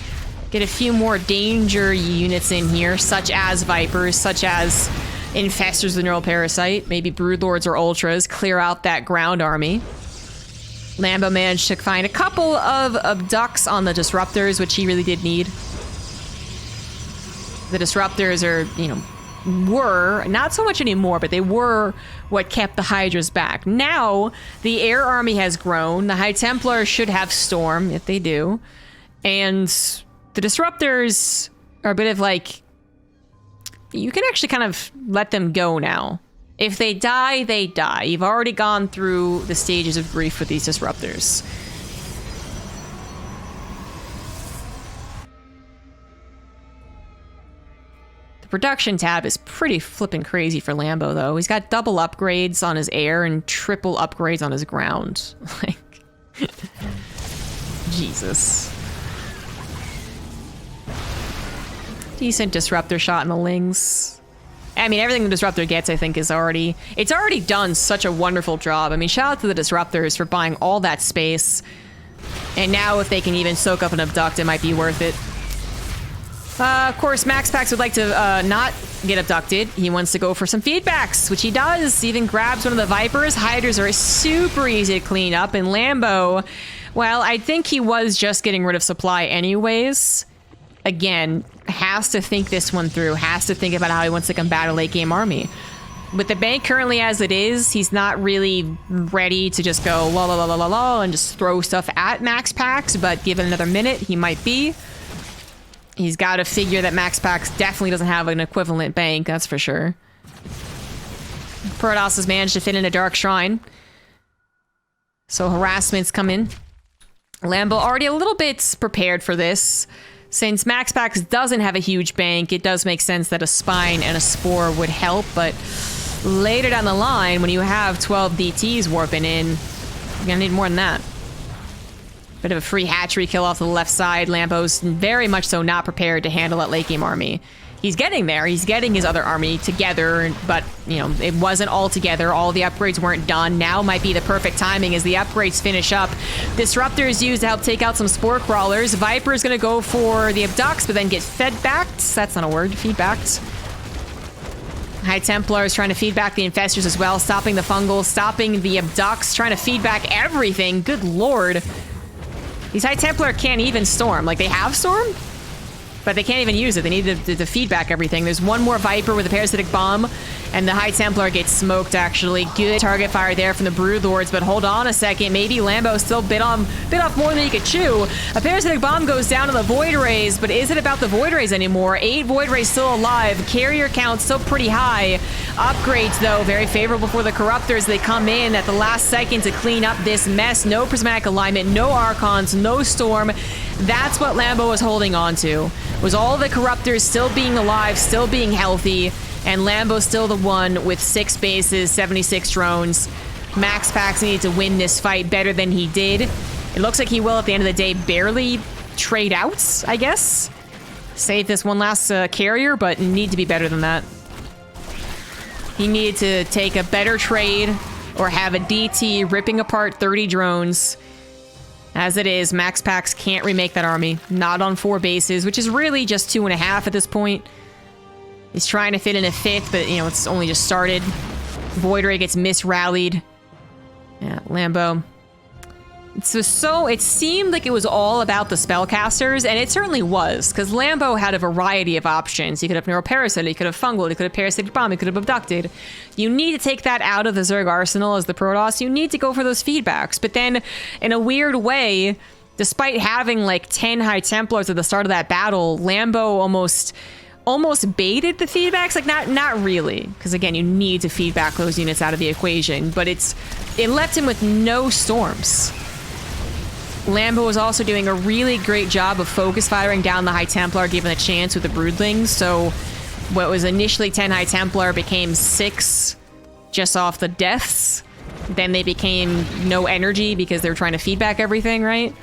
get a few more danger units in here, such as Vipers, such as Infestors with Neural Parasite, maybe Broodlords or Ultras, clear out that ground army. Lambo managed to find a couple of abducts on the Disruptors, which he really did need. The Disruptors are, you know, were, not so much anymore, but they were what kept the Hydras back. Now, the air army has grown. The High Templars should have Storm, if they do. And the Disruptors are a bit of like, you can actually kind of let them go now. If they die, they die. You've already gone through the stages of grief with these Disruptors. Production tab is pretty flippin' crazy for Lambo, though. He's got double upgrades on his air and triple upgrades on his ground. Like, Jesus. Decent Disruptor shot in the Lings. I mean, everything the Disruptor gets, I think, is already... It's already done such a wonderful job. I mean, shout out to the Disruptors for buying all that space. And now if they can even soak up an Abduct, it might be worth it. Of course, MaxPax would like to not get abducted. He wants to go for some feedbacks, which he does. Even grabs one of the Vipers. Hydras are super easy to clean up. And Lambo, well, I think he was just getting rid of supply anyways. Again, has to think this one through. Has to think about how he wants to combat a late game army. With the bank currently as it is, he's not really ready to just go la la la la la la and just throw stuff at MaxPax. But given another minute, he might be. He's got to figure that MaxPax definitely doesn't have an equivalent bank, that's for sure. Protoss has managed to fit in a Dark Shrine. So harassments come in. Lambo already a little bit prepared for this. Since MaxPax doesn't have a huge bank, it does make sense that a Spine and a Spore would help, but later down the line, when you have 12 DTs warping in, you're gonna need more than that. Bit of a free hatchery kill off the left side. Lambo's very much so not prepared to handle that late game army. He's getting there. He's getting his other army together, but, you know, it wasn't all together. All the upgrades weren't done. Now might be the perfect timing as the upgrades finish up. Disruptors used to help take out some Spore Crawlers. Viper's gonna go for the Abducts, but then get fed-backed. That's not a word. Feedbacked. High Templar is trying to feed back the Infestors as well, stopping the Fungal, stopping the Abducts, trying to feed back everything. Good lord. These High Templar can't even Storm. Like, they have Storm, but they can't even use it. They need to feed back everything. There's one more Viper with a Parasitic Bomb, and the High Templar gets smoked, actually. Good target fire there from the Broodlords, but hold on a second. Maybe Lambo still bit off more than he could chew. A Parasitic Bomb goes down to the Void Rays, but is it about the Void Rays anymore? 8 Void Rays still alive. Carrier count still pretty high. Upgrades, though, very favorable for the Corruptors. They come in at the last second to clean up this mess. No Prismatic Alignment, no Archons, no Storm. That's what Lambo was holding on to. Was all the Corruptors still being alive, still being healthy, and Lambo still the one with 6 bases, 76 drones. MaxPax needed to win this fight better than he did. It looks like he will, at the end of the day, barely trade out, I guess. Save this one last carrier, but need to be better than that. He needed to take a better trade or have a DT ripping apart 30 drones. As it is, MaxPax can't remake that army. Not on 4 bases, which is really just 2.5 at this point. He's trying to fit in a 5th, but, you know, it's only just started. Void Ray gets misrallied. Yeah, Lambo. So it seemed like it was all about the spellcasters, and it certainly was, because Lambo had a variety of options. He could have Neuroparasite, he could have Fungal, he could have Parasitic Bomb, he could have Abducted. You need to take that out of the Zerg arsenal as the Protoss. You need to go for those feedbacks. But then, in a weird way, despite having like 10 High Templars at the start of that battle, Lambo almost baited the feedbacks. Like, not really, because again, you need to feedback those units out of the equation, but it left him with no Storms. Lambo was also doing a really great job of focus firing down the High Templar, given a chance with the Broodlings. So what was initially 10 High Templar became 6 just off the deaths. Then they became no energy because they were trying to feed back everything, right?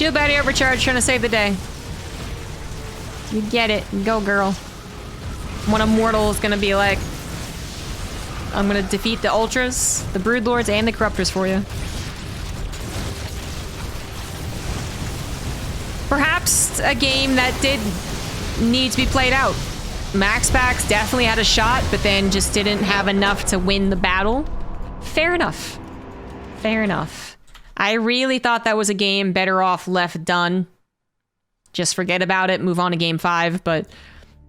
Shield battery overcharge, trying to save the day. You get it. Go, girl. One immortal is gonna be like, I'm gonna defeat the Ultras, the Broodlords, and the Corruptors for you. Perhaps a game that did need to be played out. MaxPax definitely had a shot, but then just didn't have enough to win the battle. Fair enough. Fair enough. I really thought that was a game better off left done. Just forget about it, move on to game 5, but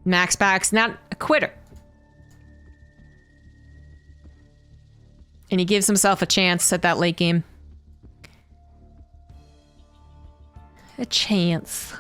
MaxPax, not a quitter. And he gives himself a chance at that late game. A chance.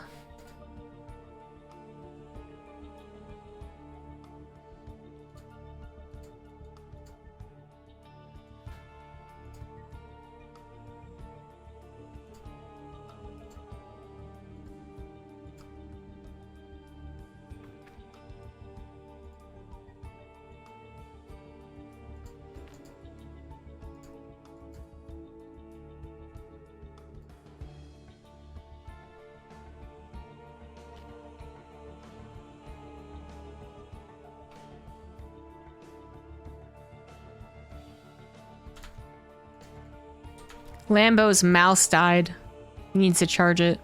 Lambo's mouse died. He needs to charge it.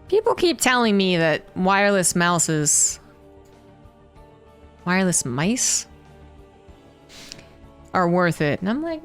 People keep telling me that wireless mouses... wireless mice? Are worth it. And I'm like...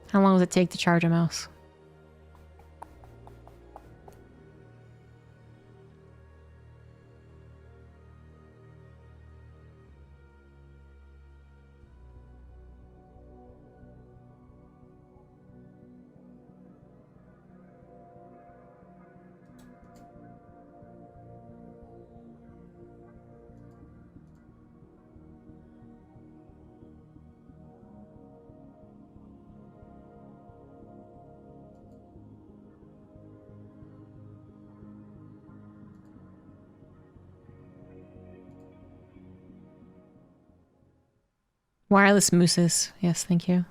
How long does it take to charge a mouse? Wireless mooses. Yes, thank you.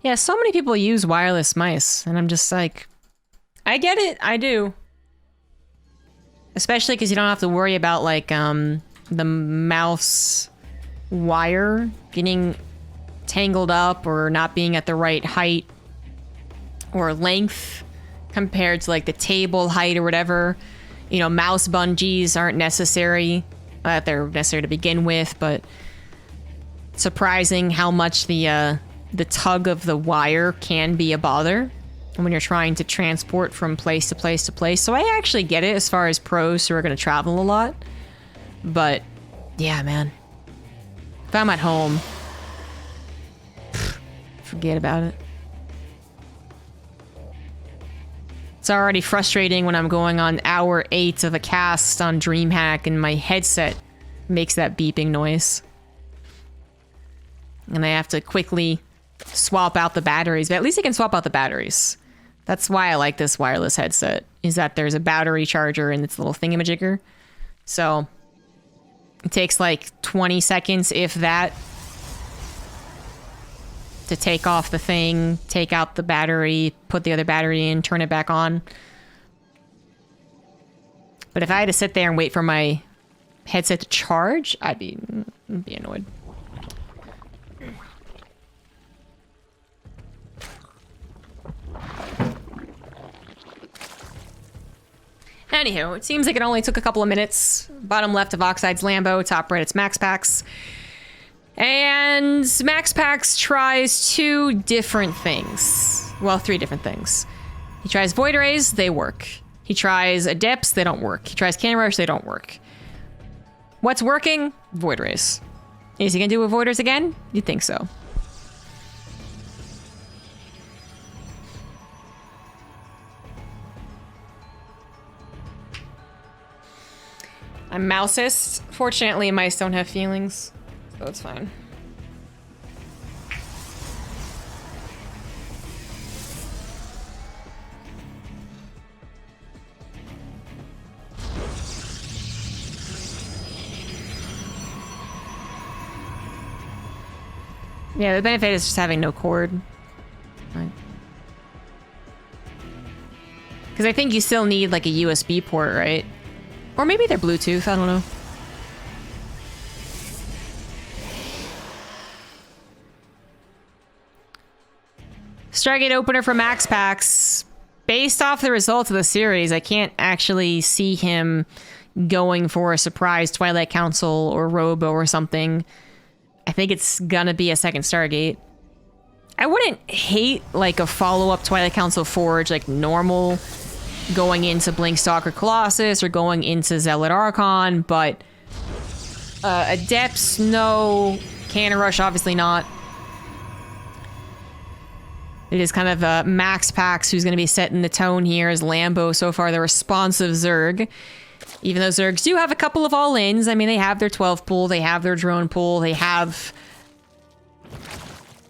Yeah, so many people use wireless mice, and I'm just like, I get it, I do. Especially because you don't have to worry about, like, the mouse wire getting tangled up or not being at the right height or length compared to, like, the table height or whatever. You know, mouse bungees aren't necessary. They're necessary to begin with, but surprising how much the tug of the wire can be a bother. when you're trying to transport from place to place to place. So I actually get it as far as pros who are going to travel a lot. But yeah, man. If I'm at home, forget about it. It's already frustrating when I'm going on hour 8 of a cast on DreamHack and my headset makes that beeping noise. And I have to quickly swap out the batteries, but at least I can swap out the batteries. That's why I like this wireless headset, is that there's a battery charger in its little thingamajigger. So it takes like 20 seconds, if that, to take off the thing, take out the battery, put the other battery in, turn it back on. But if I had to sit there and wait for my headset to charge, I'd be annoyed. Anywho, it seems like it only took a couple of minutes. Bottom left of Oxide's Lambo, top right it's MaxPax. And MaxPax tries 2 different things. Well, 3 different things. He tries Void Rays, they work. He tries Adepts, they don't work. He tries Cannon Rush, they don't work. What's working? Void Rays. Is he gonna do a Void Rays again? You'd think so. I'm mousist. Fortunately, mice don't have feelings, so it's fine. Yeah, the benefit is just having no cord. Because I think you still need like a USB port, right? Or maybe they're Bluetooth, I don't know. Stargate opener for MaxPax. Based off the results of the series, I can't actually see him going for a surprise Twilight Council or Robo or something. I think it's gonna be a second Stargate. I wouldn't hate like a follow-up Twilight Council Forge, like normal, going into Blinkstalker Colossus or going into Zealot Archon, but Adepts, no. Cannon Rush, obviously not. It is kind of MaxPax who's going to be setting the tone here as Lambo, so far the responsive Zerg. Even though Zergs do have a couple of all-ins. I mean, they have their 12 pool, they have their drone pool, they have...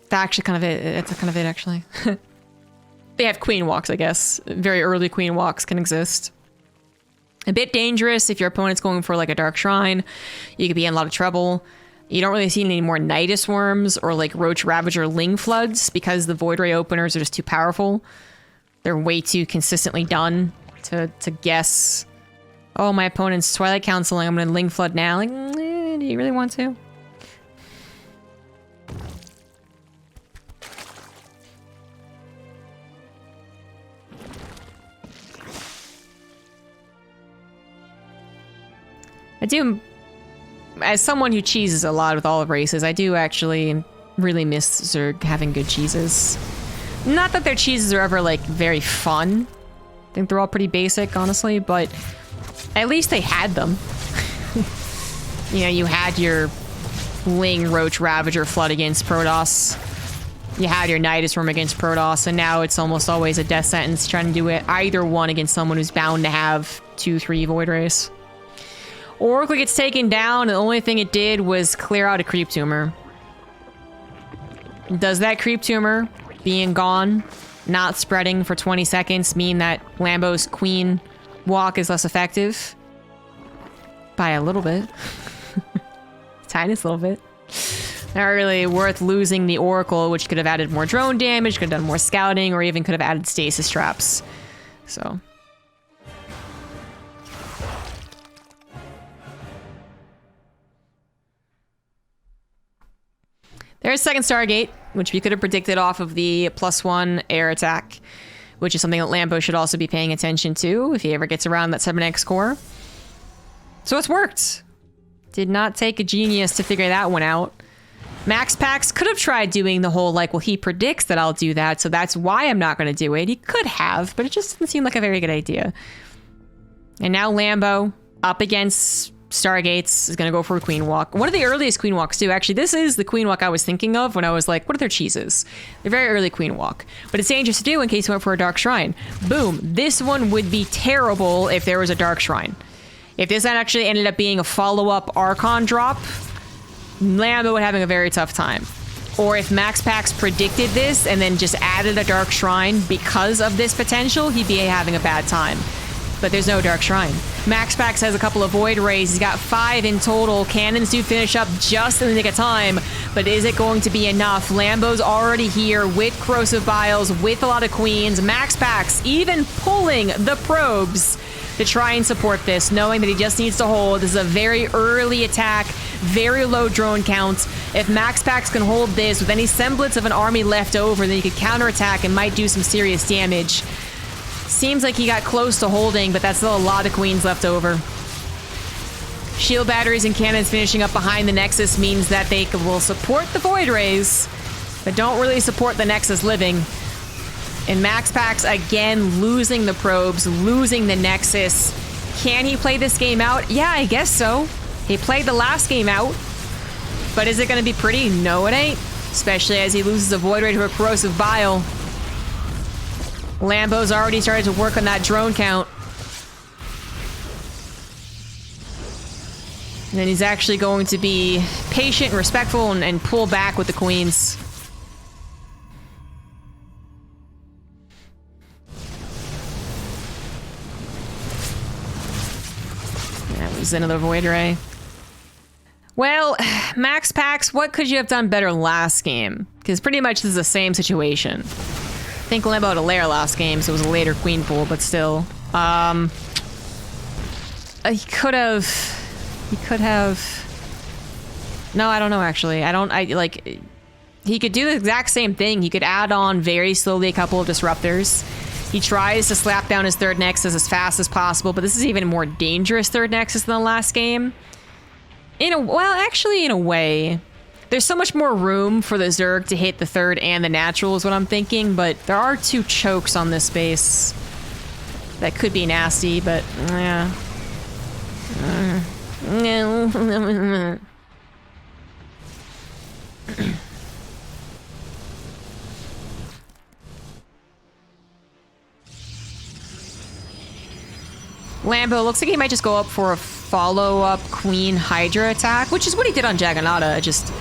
That's actually kind of it. That's kind of it, actually. They have queen walks, I guess. Very early queen walks can exist. A bit dangerous if your opponent's going for like a Dark Shrine. You could be in a lot of trouble. You don't really see any more Nidus Worms or like Roach Ravager Ling Floods because the Void Ray openers are just too powerful. They're way too consistently done to guess, oh, my opponent's Twilight Counseling, I'm gonna Ling Flood now. Like, do you really want to? I do, as someone who cheeses a lot with all of races, I do actually really miss Zerg having good cheeses. Not that their cheeses are ever, like, very fun. I think they're all pretty basic, honestly, but at least they had them. You know, you had your Ling Roach Ravager Flood against Protoss. You had your Nidus Worm against Protoss, and now it's almost always a death sentence trying to do it either one against someone who's bound to have 2-3 Void Rays. Oracle gets taken down, and the only thing it did was clear out a creep tumor. Does that creep tumor being gone, not spreading for 20 seconds, mean that Lambo's queen walk is less effective? By a little bit. Tiniest little bit. Not really worth losing the Oracle, which could have added more drone damage, could have done more scouting, or even could have added stasis traps. So... there's second Stargate, which we could have predicted off of the +1 air attack, which is something that Lambo should also be paying attention to if he ever gets around that 7x core. So it's worked. Did not take a genius to figure that one out. MaxPax could have tried doing the whole, like, well, he predicts that I'll do that, so that's why I'm not going to do it. He could have, but it just didn't seem like a very good idea. And now Lambo, up against Stargates, is going to go for a Queen Walk. One of the earliest Queen Walks, too. Actually, this is the Queen Walk I was thinking of when I was like, what are their cheeses? They're very early Queen Walk. But it's dangerous to do in case you went for a Dark Shrine. Boom. This one would be terrible if there was a Dark Shrine. If this actually ended up being a follow-up Archon drop, Lambo would having a very tough time. Or if MaxPax predicted this and then just added a Dark Shrine because of this potential, he'd be having a bad time. But there's no Dark Shrine. MaxPax has a couple of Void Rays. He's got 5 in total. Cannons do finish up just in the nick of time. But is it going to be enough? Lambo's already here with Corrosive Biles, with a lot of Queens. MaxPax even pulling the probes to try and support this, knowing that he just needs to hold. This is a very early attack, very low drone counts. If MaxPax can hold this with any semblance of an army left over, then he could counterattack and might do some serious damage. Seems like he got close to holding, but that's still a lot of Queens left over. Shield batteries and cannons finishing up behind the Nexus means that they will support the Void Rays, but don't really support the Nexus living. And MaxPax again losing the probes, losing the Nexus. Can he play this game out? Yeah, I guess so. He played the last game out, but is it going to be pretty? No, it ain't. Especially as he loses a Void Ray to a Corrosive Bile. Lambo's already started to work on that drone count. And then he's actually going to be patient, respectful, and pull back with the Queens. That was another Void Ray. Well, MaxPax, what could you have done better last game? Because pretty much this is the same situation. I think Lambo had a lair last game, so it was a later Queen pool, but still. He could have... No, I don't know, actually. He could do the exact same thing. He could add on very slowly a couple of disruptors. He tries to slap down his third Nexus as fast as possible, but this is even a more dangerous third Nexus than the last game. In a way. There's so much more room for the Zerg to hit the third and the natural is what I'm thinking, but there are 2 chokes on this base. That could be nasty, but yeah. Lambo looks like he might just go up for a follow-up Queen Hydra attack, which is what he did on Jagannata. Just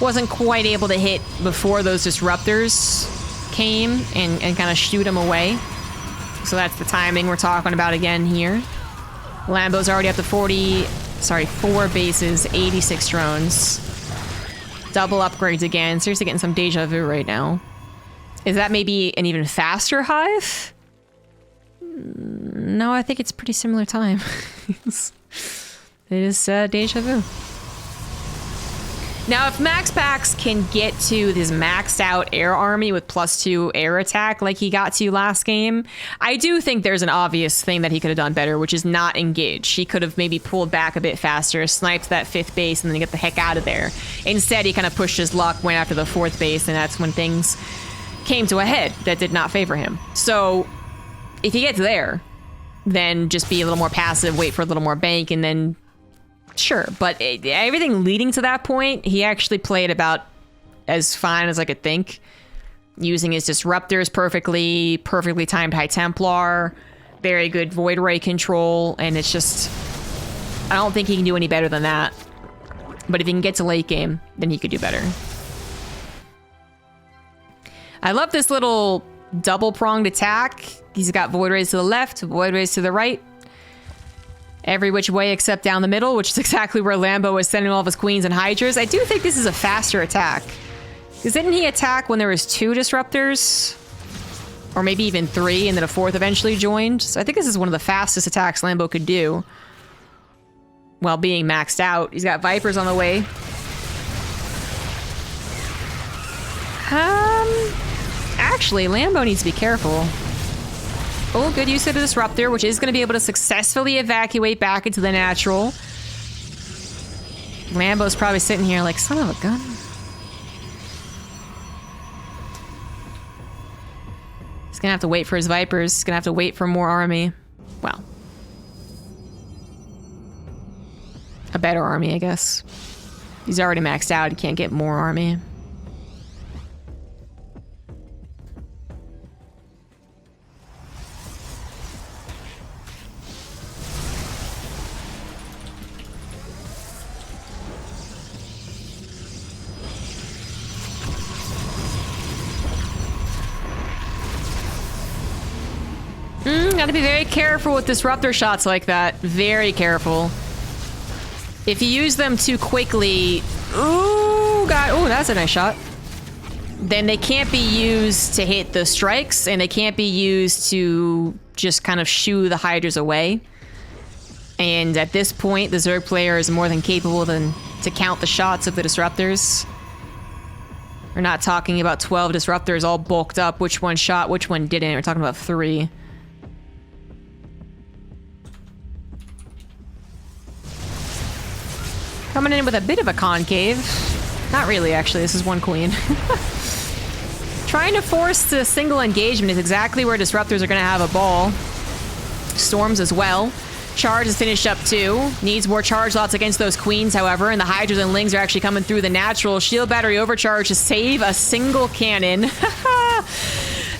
wasn't quite able to hit before those disruptors came and kind of shoot him away. So that's the timing we're talking about again here. Lambo's already up to 4 bases, 86 drones. Double upgrades again. Seriously getting some deja vu right now. Is that maybe an even faster hive? No, I think it's pretty similar time. It is deja vu. Now, if MaxPax can get to this maxed out air army with +2 air attack like he got to last game, I do think there's an obvious thing that he could have done better, which is not engage. He could have maybe pulled back a bit faster, sniped that 5th base, and then get the heck out of there. Instead, he kind of pushed his luck, went after the 4th base, and that's when things came to a head that did not favor him. So, if he gets there, then just be a little more passive, wait for a little more bank, and then sure. But everything leading to that point, he actually played about as fine as I could think. Using his disruptors perfectly timed High Templar, very good Void Ray control, and it's just... I don't think he can do any better than that. But if he can get to late game, then he could do better. I love this little double-pronged attack. He's got Void Rays to the left, Void Rays to the right. Every which way except down the middle, which is exactly where Lambo was sending all of his Queens and Hydras. I do think this is a faster attack. Because didn't he attack when there was 2 disruptors? Or maybe even 3, and then a 4th eventually joined? So I think this is one of the fastest attacks Lambo could do. While being maxed out. He's got Vipers on the way. Actually, Lambo needs to be careful. Oh, good use of the disruptor, which is going to be able to successfully evacuate back into the natural. Lambo's probably sitting here like, son of a gun. gonna have to wait for his Vipers. He's gonna have to wait for more army. Well. A better army, I guess. He's already maxed out. He can't get more army. Gotta be very careful with disruptor shots like that. Very careful. If you use them too quickly... Ooh, God. Ooh, that's a nice shot. Then they can't be used to hit the strikes, and they can't be used to just kind of shoo the Hydras away. And at this point, the Zerg player is more than capable to count the shots of the disruptors. We're not talking about 12 disruptors all bulked up. Which one shot, which one didn't. We're talking about 3. Coming in with a bit of a concave. Not really, actually. This is one queen. Trying to force the single engagement is exactly where disruptors are going to have a ball. Storms as well. Charge is finished up too. Needs more charge lots against those queens, however, and the Hydras and Lings are actually coming through the natural. Shield battery overcharge to save a single cannon.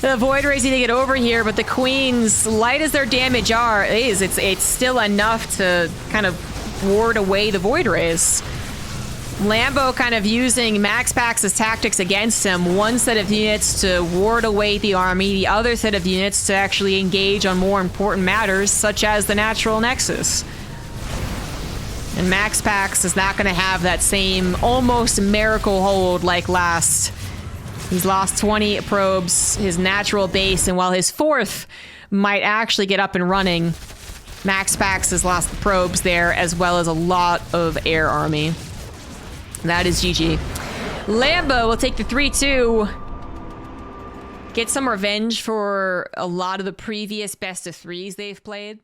The Void Rays need to get over here, but the queens, light as their damage it's still enough to kind of ward away the Void Rays. Lambo kind of using MaxPax's tactics against him. One set of units to ward away the army, the other set of units to actually engage on more important matters, such as the natural nexus. And MaxPax is not going to have that same almost miracle hold like last. He's lost 20 probes, his natural base, and while his 4th might actually get up and running, MaxPax has lost the probes there, as well as a lot of air army. That is GG. Lambo will take the 3-2. Get some revenge for a lot of the previous best of 3s they've played.